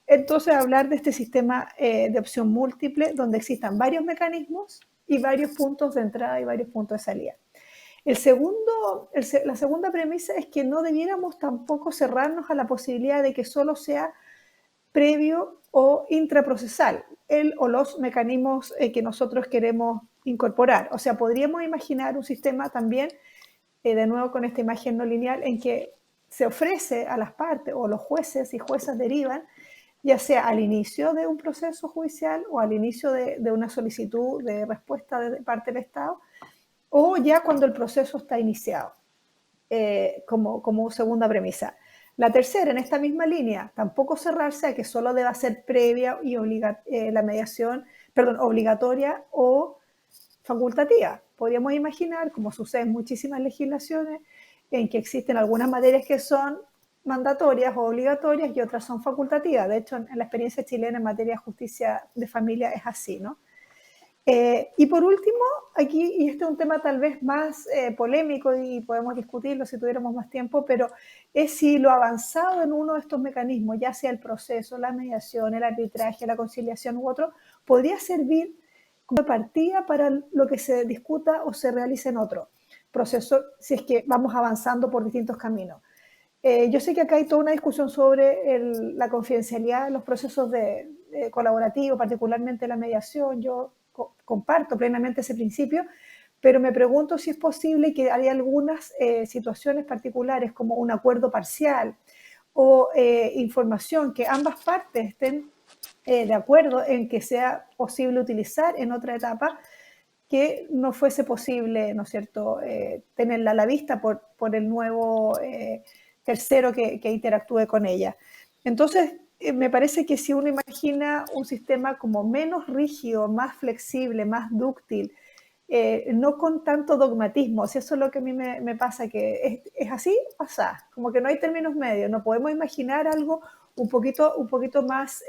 Entonces, hablar de este sistema de opción múltiple donde existan varios mecanismos y varios puntos de entrada y varios puntos de salida. La segunda premisa es que no debiéramos tampoco cerrarnos a la posibilidad de que solo sea previo o intraprocesal, el o los mecanismos que nosotros queremos incorporar. O sea, podríamos imaginar un sistema también, de nuevo con esta imagen no lineal, en que se ofrece a las partes o los jueces y juezas derivan, ya sea al inicio de un proceso judicial o al inicio de una solicitud de respuesta de parte del Estado, o ya cuando el proceso está iniciado, como segunda premisa. La tercera, en esta misma línea, tampoco cerrarse a que solo deba ser previa y la mediación, obligatoria o facultativa. Podríamos imaginar, como sucede en muchísimas legislaciones, en que existen algunas materias que son mandatorias o obligatorias y otras son facultativas. De hecho, en la experiencia chilena en materia de justicia de familia es así, ¿no? Y por último, aquí, y este es un tema tal vez más polémico y podemos discutirlo si tuviéramos más tiempo, pero es si lo avanzado en uno de estos mecanismos, ya sea el proceso, la mediación, el arbitraje, la conciliación u otro, podría servir como partida para lo que se discuta o se realice en otro proceso, si es que vamos avanzando por distintos caminos. Yo sé que acá hay toda una discusión sobre la confidencialidad de los procesos colaborativos, particularmente la mediación. Yo comparto plenamente ese principio, pero me pregunto si es posible que haya algunas situaciones particulares como un acuerdo parcial o información que ambas partes estén de acuerdo en que sea posible utilizar en otra etapa, que no fuese posible, ¿no es cierto?, tenerla a la vista por el nuevo tercero que interactúe con ella. Entonces, me parece que si uno imagina un sistema como menos rígido, más flexible, más dúctil, no con tanto dogmatismo, si eso es lo que a mí me pasa, que es así, pasa, como que no hay términos medios, no podemos imaginar algo un poquito más,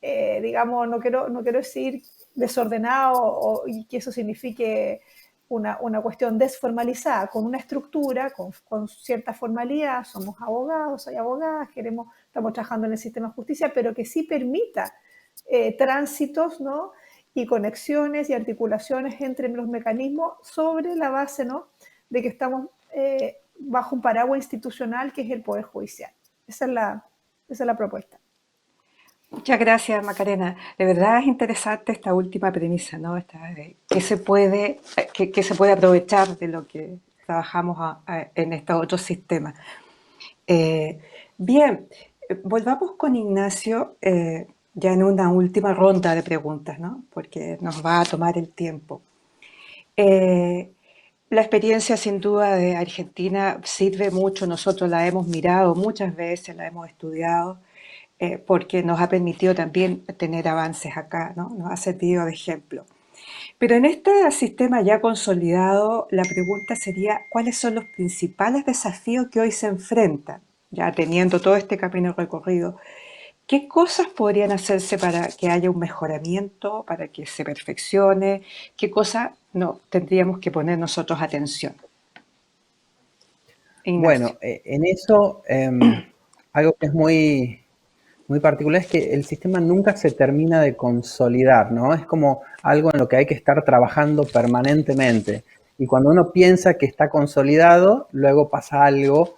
digamos, no quiero decir desordenado y que eso signifique una cuestión desformalizada, con una estructura, con cierta formalidad. Somos abogados, soy abogada, estamos trabajando en el sistema de justicia, pero que sí permita tránsitos, ¿no?, y conexiones y articulaciones entre los mecanismos sobre la base, ¿no?, de que estamos bajo un paraguas institucional que es el Poder Judicial. Esa es la propuesta. Muchas gracias, Macarena. De verdad es interesante esta última premisa, ¿no? ¿Qué se puede aprovechar de lo que trabajamos en estos otros sistemas? Bien, volvamos con Ignacio ya en una última ronda de preguntas, ¿no? Porque nos va a tomar el tiempo. La experiencia sin duda de Argentina sirve mucho, nosotros la hemos mirado muchas veces, la hemos estudiado, porque nos ha permitido también tener avances acá, ¿no? Nos ha servido de ejemplo. Pero en este sistema ya consolidado, la pregunta sería, ¿cuáles son los principales desafíos que hoy se enfrentan? Ya teniendo todo este camino recorrido, ¿qué cosas podrían hacerse para que haya un mejoramiento, para que se perfeccione? ¿Qué cosas no tendríamos que poner nosotros atención? Ignacio. Bueno, en eso, algo que es muy particular es que el sistema nunca se termina de consolidar, ¿no? Es como algo en lo que hay que estar trabajando permanentemente. Y cuando uno piensa que está consolidado, luego pasa algo,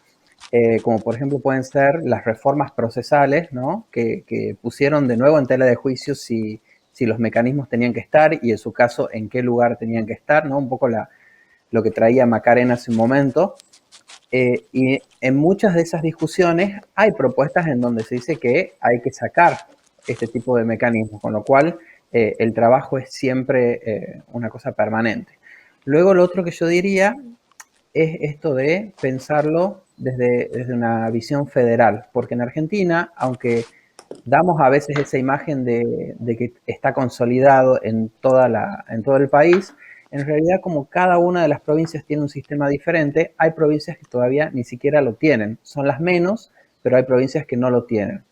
como por ejemplo pueden ser las reformas procesales, ¿no? Que pusieron de nuevo en tela de juicio si los mecanismos tenían que estar y en su caso en qué lugar tenían que estar, ¿no? Un poco lo que traía Macarena hace un momento. Y en muchas de esas discusiones hay propuestas en donde se dice que hay que sacar este tipo de mecanismos, con lo cual el trabajo es siempre una cosa permanente. Luego lo otro que yo diría es esto de pensarlo desde una visión federal, porque en Argentina, aunque damos a veces esa imagen de que está consolidado en todo el país, en realidad, como cada una de las provincias tiene un sistema diferente, hay provincias que todavía ni siquiera lo tienen. Son las menos, pero hay provincias que no lo tienen.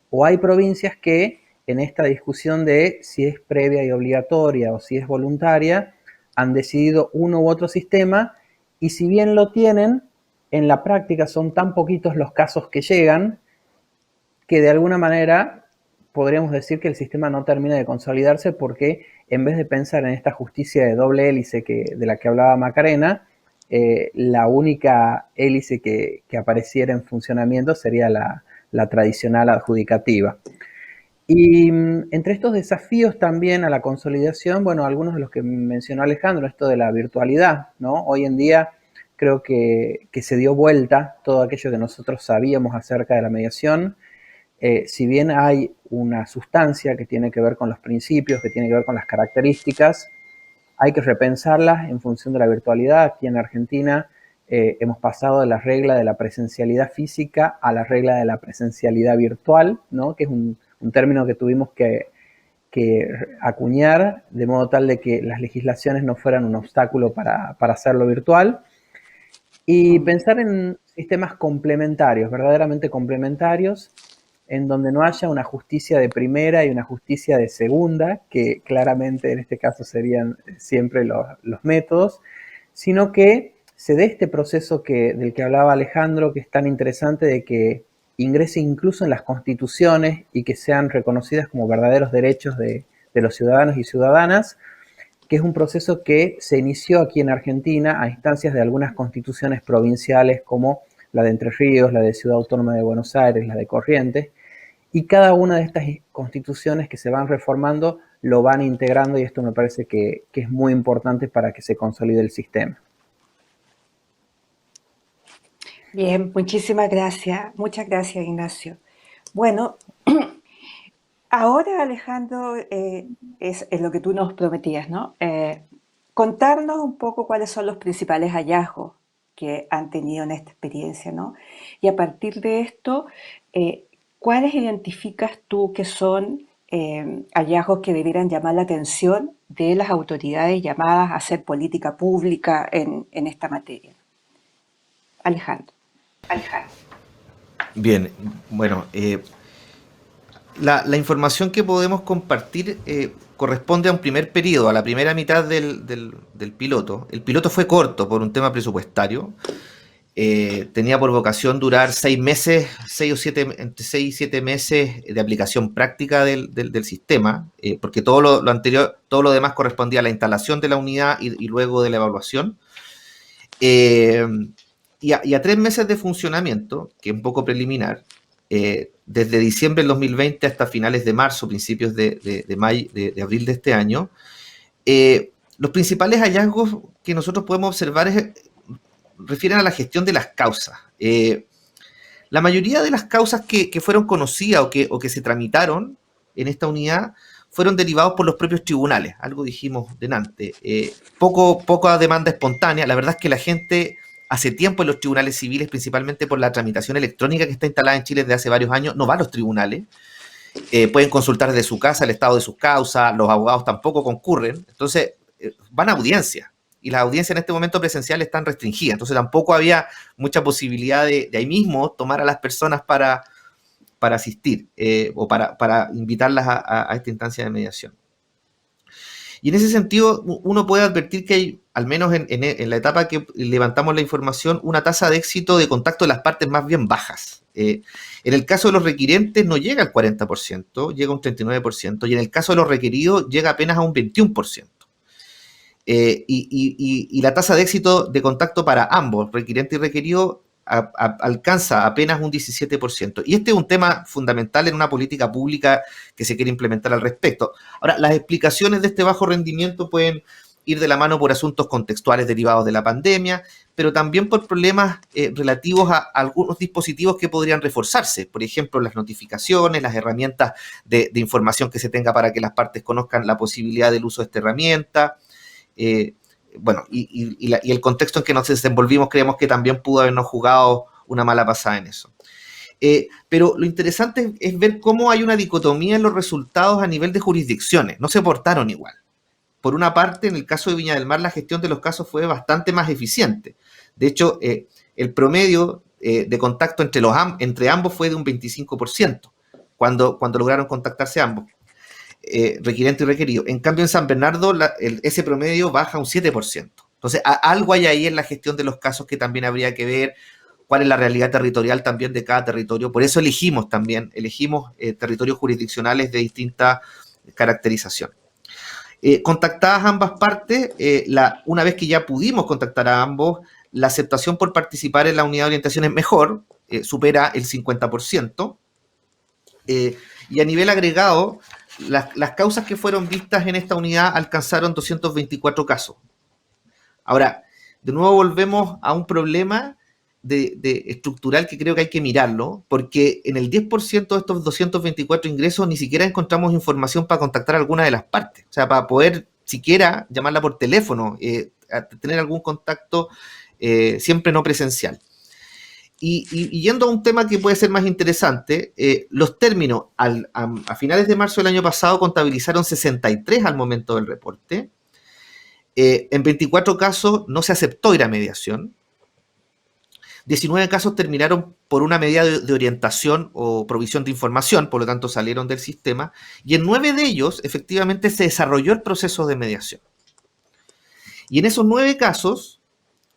O hay provincias que en esta discusión de si es previa y obligatoria o si es voluntaria, han decidido uno u otro sistema y si bien lo tienen, en la práctica son tan poquitos los casos que llegan que de alguna manera podríamos decir que el sistema no termina de consolidarse porque en vez de pensar en esta justicia de doble hélice de la que hablaba Macarena, la única hélice que apareciera en funcionamiento sería la tradicional adjudicativa. Y entre estos desafíos también a la consolidación, bueno, algunos de los que mencionó Alejandro, esto de la virtualidad, ¿no? Hoy en día creo que se dio vuelta todo aquello que nosotros sabíamos acerca de la mediación. Si bien hay una sustancia que tiene que ver con los principios, que tiene que ver con las características, hay que repensarlas en función de la virtualidad. Aquí en Argentina hemos pasado de la regla de la presencialidad física a la regla de la presencialidad virtual, ¿no? Que es un término que tuvimos que acuñar de modo tal de que las legislaciones no fueran un obstáculo para hacerlo virtual. Y pensar en sistemas complementarios, verdaderamente complementarios, en donde no haya una justicia de primera y una justicia de segunda, que claramente en este caso serían siempre los métodos, sino que se dé este proceso del que hablaba Alejandro, que es tan interesante, de que ingrese incluso en las constituciones y que sean reconocidas como verdaderos derechos de los ciudadanos y ciudadanas, que es un proceso que se inició aquí en Argentina a instancias de algunas constituciones provinciales como la de Entre Ríos, la de Ciudad Autónoma de Buenos Aires, la de Corrientes, y cada una de estas constituciones que se van reformando lo van integrando y esto me parece que es muy importante para que se consolide el sistema. Bien, muchísimas gracias. Muchas gracias, Ignacio. Bueno, ahora, Alejandro, es lo que tú nos prometías, ¿no? Contarnos un poco cuáles son los principales hallazgos que han tenido en esta experiencia, ¿no? Y a partir de esto, ¿cuáles identificas tú que son hallazgos que debieran llamar la atención de las autoridades llamadas a hacer política pública en esta materia? Alejandro. Bien, bueno, la información que podemos compartir corresponde a un primer periodo, a la primera mitad del piloto. El piloto fue corto por un tema presupuestario. tenía por vocación durar 6 meses, entre 6 y 7 meses de aplicación práctica del sistema, porque todo lo anterior, todo lo demás correspondía a la instalación de la unidad y luego de la evaluación. Y a 3 meses de funcionamiento, que es un poco preliminar, desde diciembre del 2020 hasta finales de marzo, principios de abril de este año, los principales hallazgos que nosotros podemos observar refieren a la gestión de las causas. La mayoría de las causas que fueron conocidas o que se tramitaron en esta unidad fueron derivados por los propios tribunales, algo dijimos delante. Poca demanda espontánea. La verdad es que la gente hace tiempo en los tribunales civiles, principalmente por la tramitación electrónica que está instalada en Chile desde hace varios años, no va a los tribunales. Pueden consultar desde su casa el estado de sus causas, los abogados tampoco concurren, entonces van a audiencias. Y las audiencias en este momento presenciales están restringidas, entonces tampoco había mucha posibilidad de ahí mismo tomar a las personas para asistir o para invitarlas a esta instancia de mediación. Y en ese sentido, uno puede advertir que hay, al menos en la etapa que levantamos la información, una tasa de éxito de contacto de las partes más bien bajas. En el caso de los requirentes no llega al 40%, llega a un 39%, y en el caso de los requeridos llega apenas a un 21%. Y la tasa de éxito de contacto para ambos, requirente y requerido, alcanza apenas un 17%. Y este es un tema fundamental en una política pública que se quiere implementar al respecto. Ahora, las explicaciones de este bajo rendimiento pueden ir de la mano por asuntos contextuales derivados de la pandemia, pero también por problemas relativos a algunos dispositivos que podrían reforzarse. Por ejemplo, las notificaciones, las herramientas de información que se tenga para que las partes conozcan la posibilidad del uso de esta herramienta. Bueno, y el contexto en que nos desenvolvimos creemos que también pudo habernos jugado una mala pasada en eso. Pero lo interesante es ver cómo hay una dicotomía en los resultados a nivel de jurisdicciones. No se portaron igual. Por una parte, en el caso de Viña del Mar, la gestión de los casos fue bastante más eficiente. De hecho, el promedio de contacto entre ambos fue de un 25%, cuando lograron contactarse ambos. Requirente y requerido. En cambio, en San Bernardo ese promedio baja un 7%. Entonces, algo hay ahí en la gestión de los casos que también habría que ver, cuál es la realidad territorial también de cada territorio. Por eso elegimos territorios jurisdiccionales de distinta caracterización. Contactadas ambas partes, una vez que ya pudimos contactar a ambos, la aceptación por participar en la unidad de orientación es mejor, supera el 50%. Y a nivel agregado, las causas que fueron vistas en esta unidad alcanzaron 224 casos. Ahora, de nuevo volvemos a un problema estructural que creo que hay que mirarlo, porque en el 10% de estos 224 ingresos ni siquiera encontramos información para contactar a alguna de las partes. O sea, para poder siquiera llamarla por teléfono, tener algún contacto siempre no presencial. Y yendo a un tema que puede ser más interesante, los términos a finales de marzo del año pasado contabilizaron 63 al momento del reporte. En 24 casos no se aceptó ir a mediación. 19 casos terminaron por una medida de orientación o provisión de información, por lo tanto salieron del sistema. Y en 9 de ellos, efectivamente, se desarrolló el proceso de mediación. Y en esos 9 casos,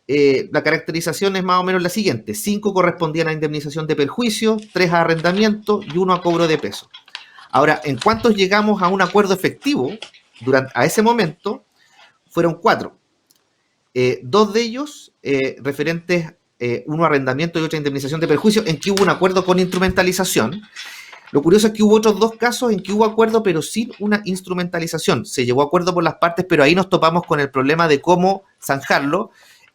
la caracterización es más o menos la siguiente: 5 correspondían a indemnización de perjuicio, 3 a arrendamiento y 1 a cobro de peso. Ahora, ¿en cuántos llegamos a un acuerdo efectivo? A ese momento fueron 4. 2 de ellos referentes, uno a arrendamiento y otra indemnización de perjuicio, en que hubo un acuerdo con instrumentalización. Lo curioso es que hubo otros 2 casos en que hubo acuerdo, pero sin una instrumentalización. Se llegó a acuerdo por las partes, pero ahí nos topamos con el problema de cómo zanjarlo.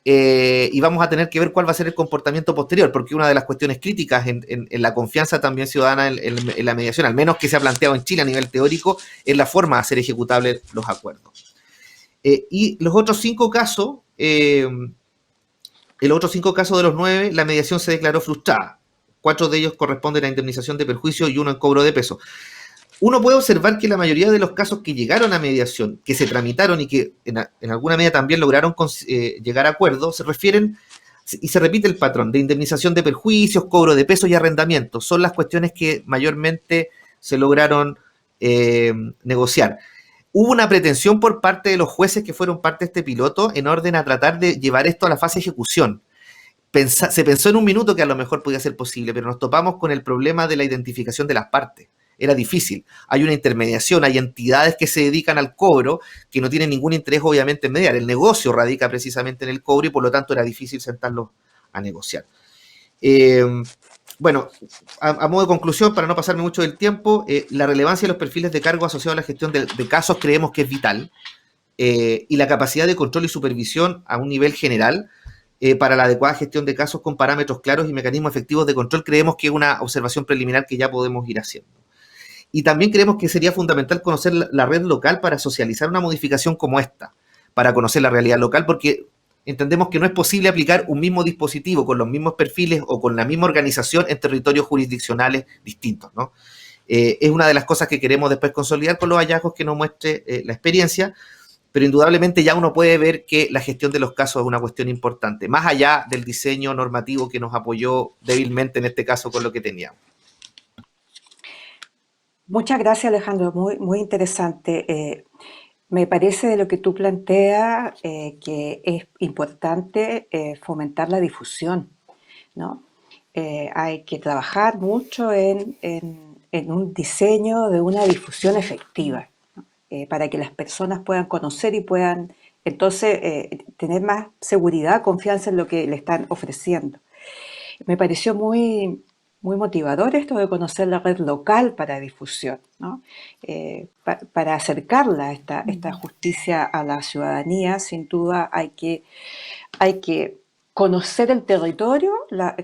Y vamos a tener que ver cuál va a ser el comportamiento posterior, porque una de las cuestiones críticas en la confianza también ciudadana en la mediación, al menos que se ha planteado en Chile a nivel teórico, es la forma de hacer ejecutables los acuerdos. Y los otros 5 casos, en los otros 5 casos de los 9, la mediación se declaró frustrada. 4 de ellos corresponden a indemnización de perjuicio y 1 en cobro de peso. Uno puede observar que la mayoría de los casos que llegaron a mediación, que se tramitaron y que en alguna medida también lograron llegar a acuerdo, se refieren, y se repite el patrón, de indemnización de perjuicios, cobro de pesos y arrendamiento. Son las cuestiones que mayormente se lograron negociar. Hubo una pretensión por parte de los jueces que fueron parte de este piloto en orden a tratar de llevar esto a la fase de ejecución. se pensó en un minuto que a lo mejor podía ser posible, pero nos topamos con el problema de la identificación de las partes. Era difícil. Hay una intermediación, hay entidades que se dedican al cobro que no tienen ningún interés, obviamente, en mediar. El negocio radica precisamente en el cobro y por lo tanto era difícil sentarlos a negociar. Bueno, a modo de conclusión, para no pasarme mucho del tiempo, la relevancia de los perfiles de cargo asociados a la gestión de casos creemos que es vital, y la capacidad de control y supervisión a un nivel general para la adecuada gestión de casos con parámetros claros y mecanismos efectivos de control creemos que es una observación preliminar que ya podemos ir haciendo. Y también creemos que sería fundamental conocer la red local para socializar una modificación como esta, para conocer la realidad local, porque entendemos que no es posible aplicar un mismo dispositivo con los mismos perfiles o con la misma organización en territorios jurisdiccionales distintos, ¿no? Es una de las cosas que queremos después consolidar con los hallazgos que nos muestre la experiencia, pero indudablemente ya uno puede ver que la gestión de los casos es una cuestión importante, más allá del diseño normativo que nos apoyó débilmente en este caso con lo que teníamos. Muchas gracias, Alejandro, muy interesante. Me parece de lo que tú planteas que es importante fomentar la difusión, ¿no? Hay que trabajar mucho en un diseño de una difusión efectiva, ¿no? Para que las personas puedan conocer y puedan entonces tener más seguridad, confianza en lo que le están ofreciendo. Me pareció muy motivador esto de conocer la red local para difusión, ¿no? Para acercarla esta justicia a la ciudadanía. Sin duda hay que conocer el territorio,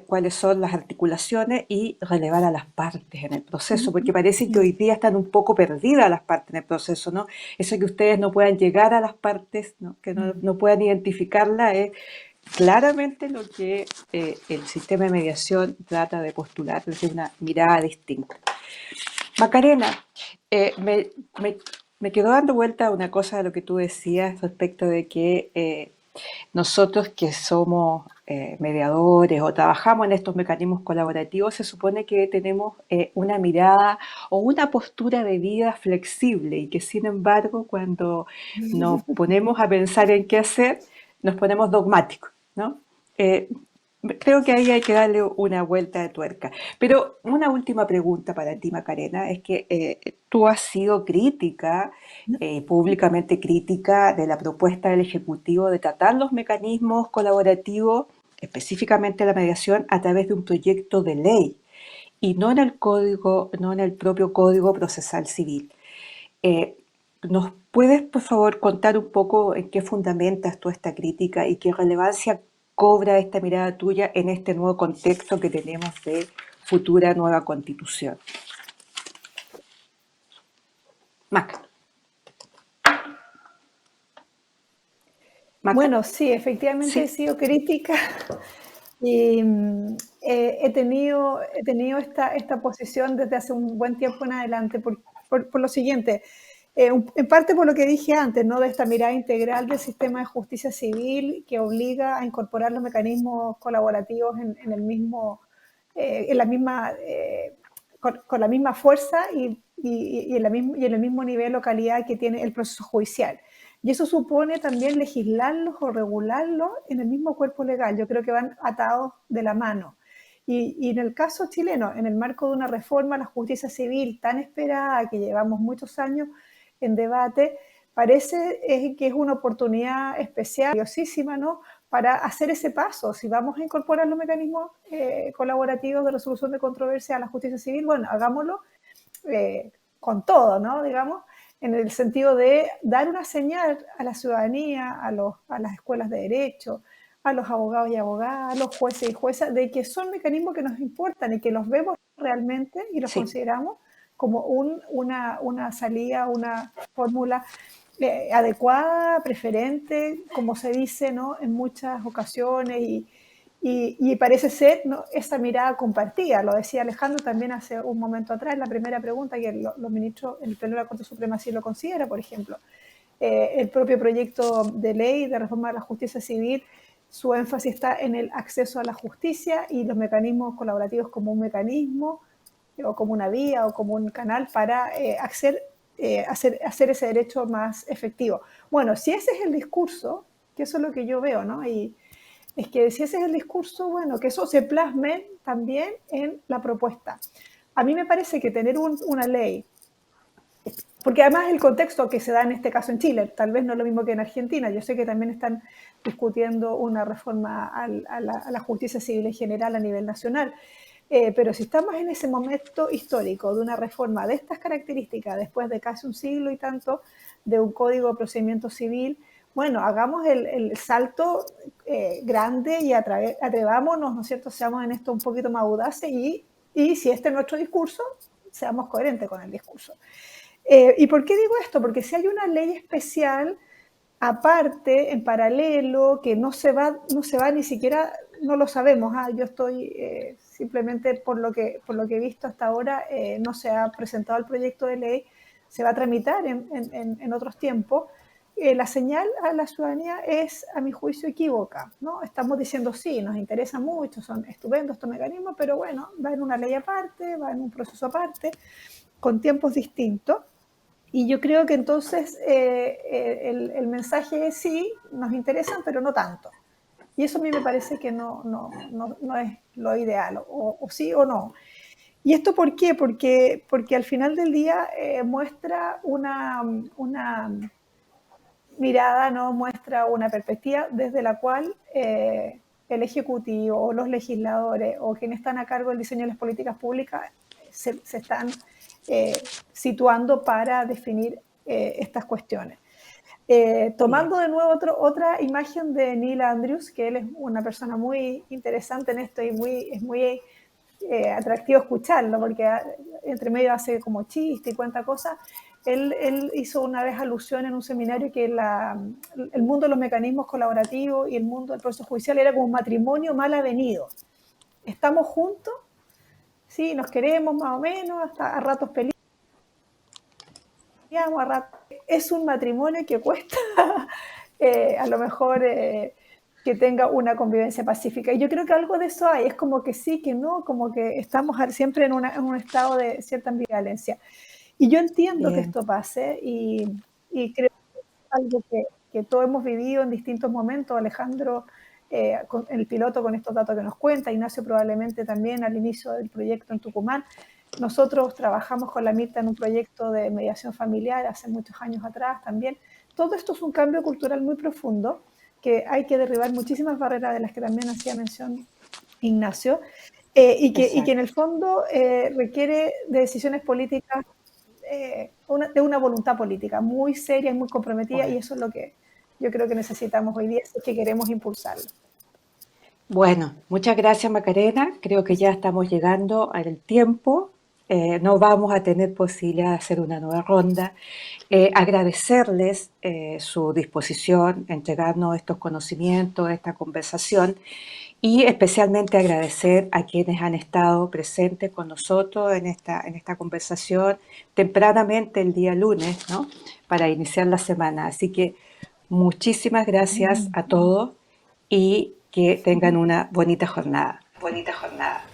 cuáles son las articulaciones y relevar a las partes en el proceso, porque parece que hoy día están un poco perdidas las partes en el proceso, ¿no? Eso que ustedes no puedan llegar a las partes, ¿no? Que no puedan identificarla, es claramente lo que el sistema de mediación trata de postular desde una mirada distinta. Macarena, me quedó dando vuelta una cosa de lo que tú decías respecto de que nosotros que somos mediadores o trabajamos en estos mecanismos colaborativos, se supone que tenemos una mirada o una postura de vida flexible y que sin embargo cuando nos ponemos a pensar en qué hacer, nos ponemos dogmáticos, ¿no? Creo que ahí hay que darle una vuelta de tuerca. Pero una última pregunta para ti, Macarena, es que tú has sido crítica, públicamente crítica, de la propuesta del Ejecutivo de tratar los mecanismos colaborativos, específicamente la mediación, a través de un proyecto de ley y no en el código, no en el propio Código Procesal Civil. ¿Nos puedes, por favor, contar un poco en qué fundamentas tú esta crítica y qué relevancia cobra esta mirada tuya en este nuevo contexto que tenemos de futura nueva constitución? Mac. Bueno, sí, efectivamente he sido crítica y he tenido esta posición desde hace un buen tiempo en adelante por lo siguiente. En parte por lo que dije antes, ¿no? De esta mirada integral del sistema de justicia civil que obliga a incorporar los mecanismos colaborativos en el mismo, en la misma, con la misma fuerza y en el mismo nivel o calidad que tiene el proceso judicial. Y eso supone también legislarlos o regularlos en el mismo cuerpo legal. Yo creo que van atados de la mano. Y en el caso chileno, en el marco de una reforma a la justicia civil tan esperada, que llevamos muchos años en debate, parece que es una oportunidad especial, valiosísima, ¿no?, para hacer ese paso. Si vamos a incorporar los mecanismos colaborativos de resolución de controversia a la justicia civil, bueno, hagámoslo con todo, ¿no?, digamos, en el sentido de dar una señal a la ciudadanía, a las escuelas de derecho, a los abogados y abogadas, a los jueces y juezas, de que son mecanismos que nos importan y que los vemos realmente y los consideramos como una salida, una fórmula adecuada, preferente, como se dice, ¿no?, en muchas ocasiones, y parece ser, ¿no?, esa mirada compartida. Lo decía Alejandro también hace un momento atrás, en la primera pregunta, que los ministros, el Pleno de la Corte Suprema sí lo considera, por ejemplo. El propio proyecto de ley de reforma de la justicia civil, su énfasis está en el acceso a la justicia y los mecanismos colaborativos como un mecanismo o como una vía o como un canal para hacer ese derecho más efectivo. Bueno, si ese es el discurso, que eso es lo que yo veo, ¿no?, y es que si ese es el discurso, bueno, que eso se plasme también en la propuesta. A mí me parece que tener una ley, porque además el contexto que se da en este caso en Chile, tal vez no es lo mismo que en Argentina, yo sé que también están discutiendo una reforma a la justicia civil en general a nivel nacional, pero si estamos en ese momento histórico de una reforma de estas características, después de casi un siglo y tanto de un código de procedimiento civil, bueno, hagamos el salto grande y atrevámonos, ¿no es cierto?, seamos en esto un poquito más audaces y si este es nuestro discurso, seamos coherentes con el discurso. ¿Y por qué digo esto? Porque si hay una ley especial aparte, en paralelo, que no se va ni siquiera, no lo sabemos. Yo estoy simplemente por lo que he visto hasta ahora, no se ha presentado el proyecto de ley, se va a tramitar en otros tiempos. La señal a la ciudadanía es, a mi juicio, equívoca, ¿no? Estamos diciendo sí, nos interesa mucho, son estupendos estos mecanismos, pero bueno, va en una ley aparte, va en un proceso aparte, con tiempos distintos. Y yo creo que entonces el mensaje es sí, nos interesan, pero no tanto. Y eso a mí me parece que no es lo ideal, o sí o no. ¿Y esto por qué? Porque al final del día muestra una mirada, ¿no? Muestra una perspectiva desde la cual el Ejecutivo o los legisladores o quienes están a cargo del diseño de las políticas públicas se están situando para definir estas cuestiones. Tomando de nuevo otra imagen de Neil Andrews, que él es una persona muy interesante en esto y es muy atractivo escucharlo, porque entre medio hace como chiste y cuenta cosas. Él hizo una vez alusión en un seminario que el mundo de los mecanismos colaborativos y el mundo del proceso judicial era como un matrimonio mal avenido. Estamos juntos, sí, nos queremos más o menos, hasta a ratos peleamos, a ratos. Es un matrimonio que cuesta a lo mejor que tenga una convivencia pacífica. Y yo creo que algo de eso hay, es como que sí, que no, como que estamos siempre en un estado de cierta ambivalencia. Y yo entiendo Bien. que esto pase y creo que es algo que todos hemos vivido en distintos momentos. Alejandro, con el piloto, con estos datos que nos cuenta, Ignacio probablemente también al inicio del proyecto en Tucumán. Nosotros trabajamos con la Mirta en un proyecto de mediación familiar hace muchos años atrás también. Todo esto es un cambio cultural muy profundo, que hay que derribar muchísimas barreras de las que también hacía mención Ignacio, y que en el fondo requiere de decisiones políticas, de una voluntad política muy seria y muy comprometida, Bueno. y eso es lo que yo creo que necesitamos hoy día, si es que queremos impulsarlo. Bueno, muchas gracias Macarena. Creo que ya estamos llegando al tiempo. No vamos a tener posibilidad de hacer una nueva ronda. Agradecerles su disposición, entregarnos estos conocimientos, esta conversación y especialmente agradecer a quienes han estado presentes con nosotros en esta conversación tempranamente el día lunes, ¿no? Para iniciar la semana. Así que muchísimas gracias a todos y que tengan una bonita jornada. Bonita jornada.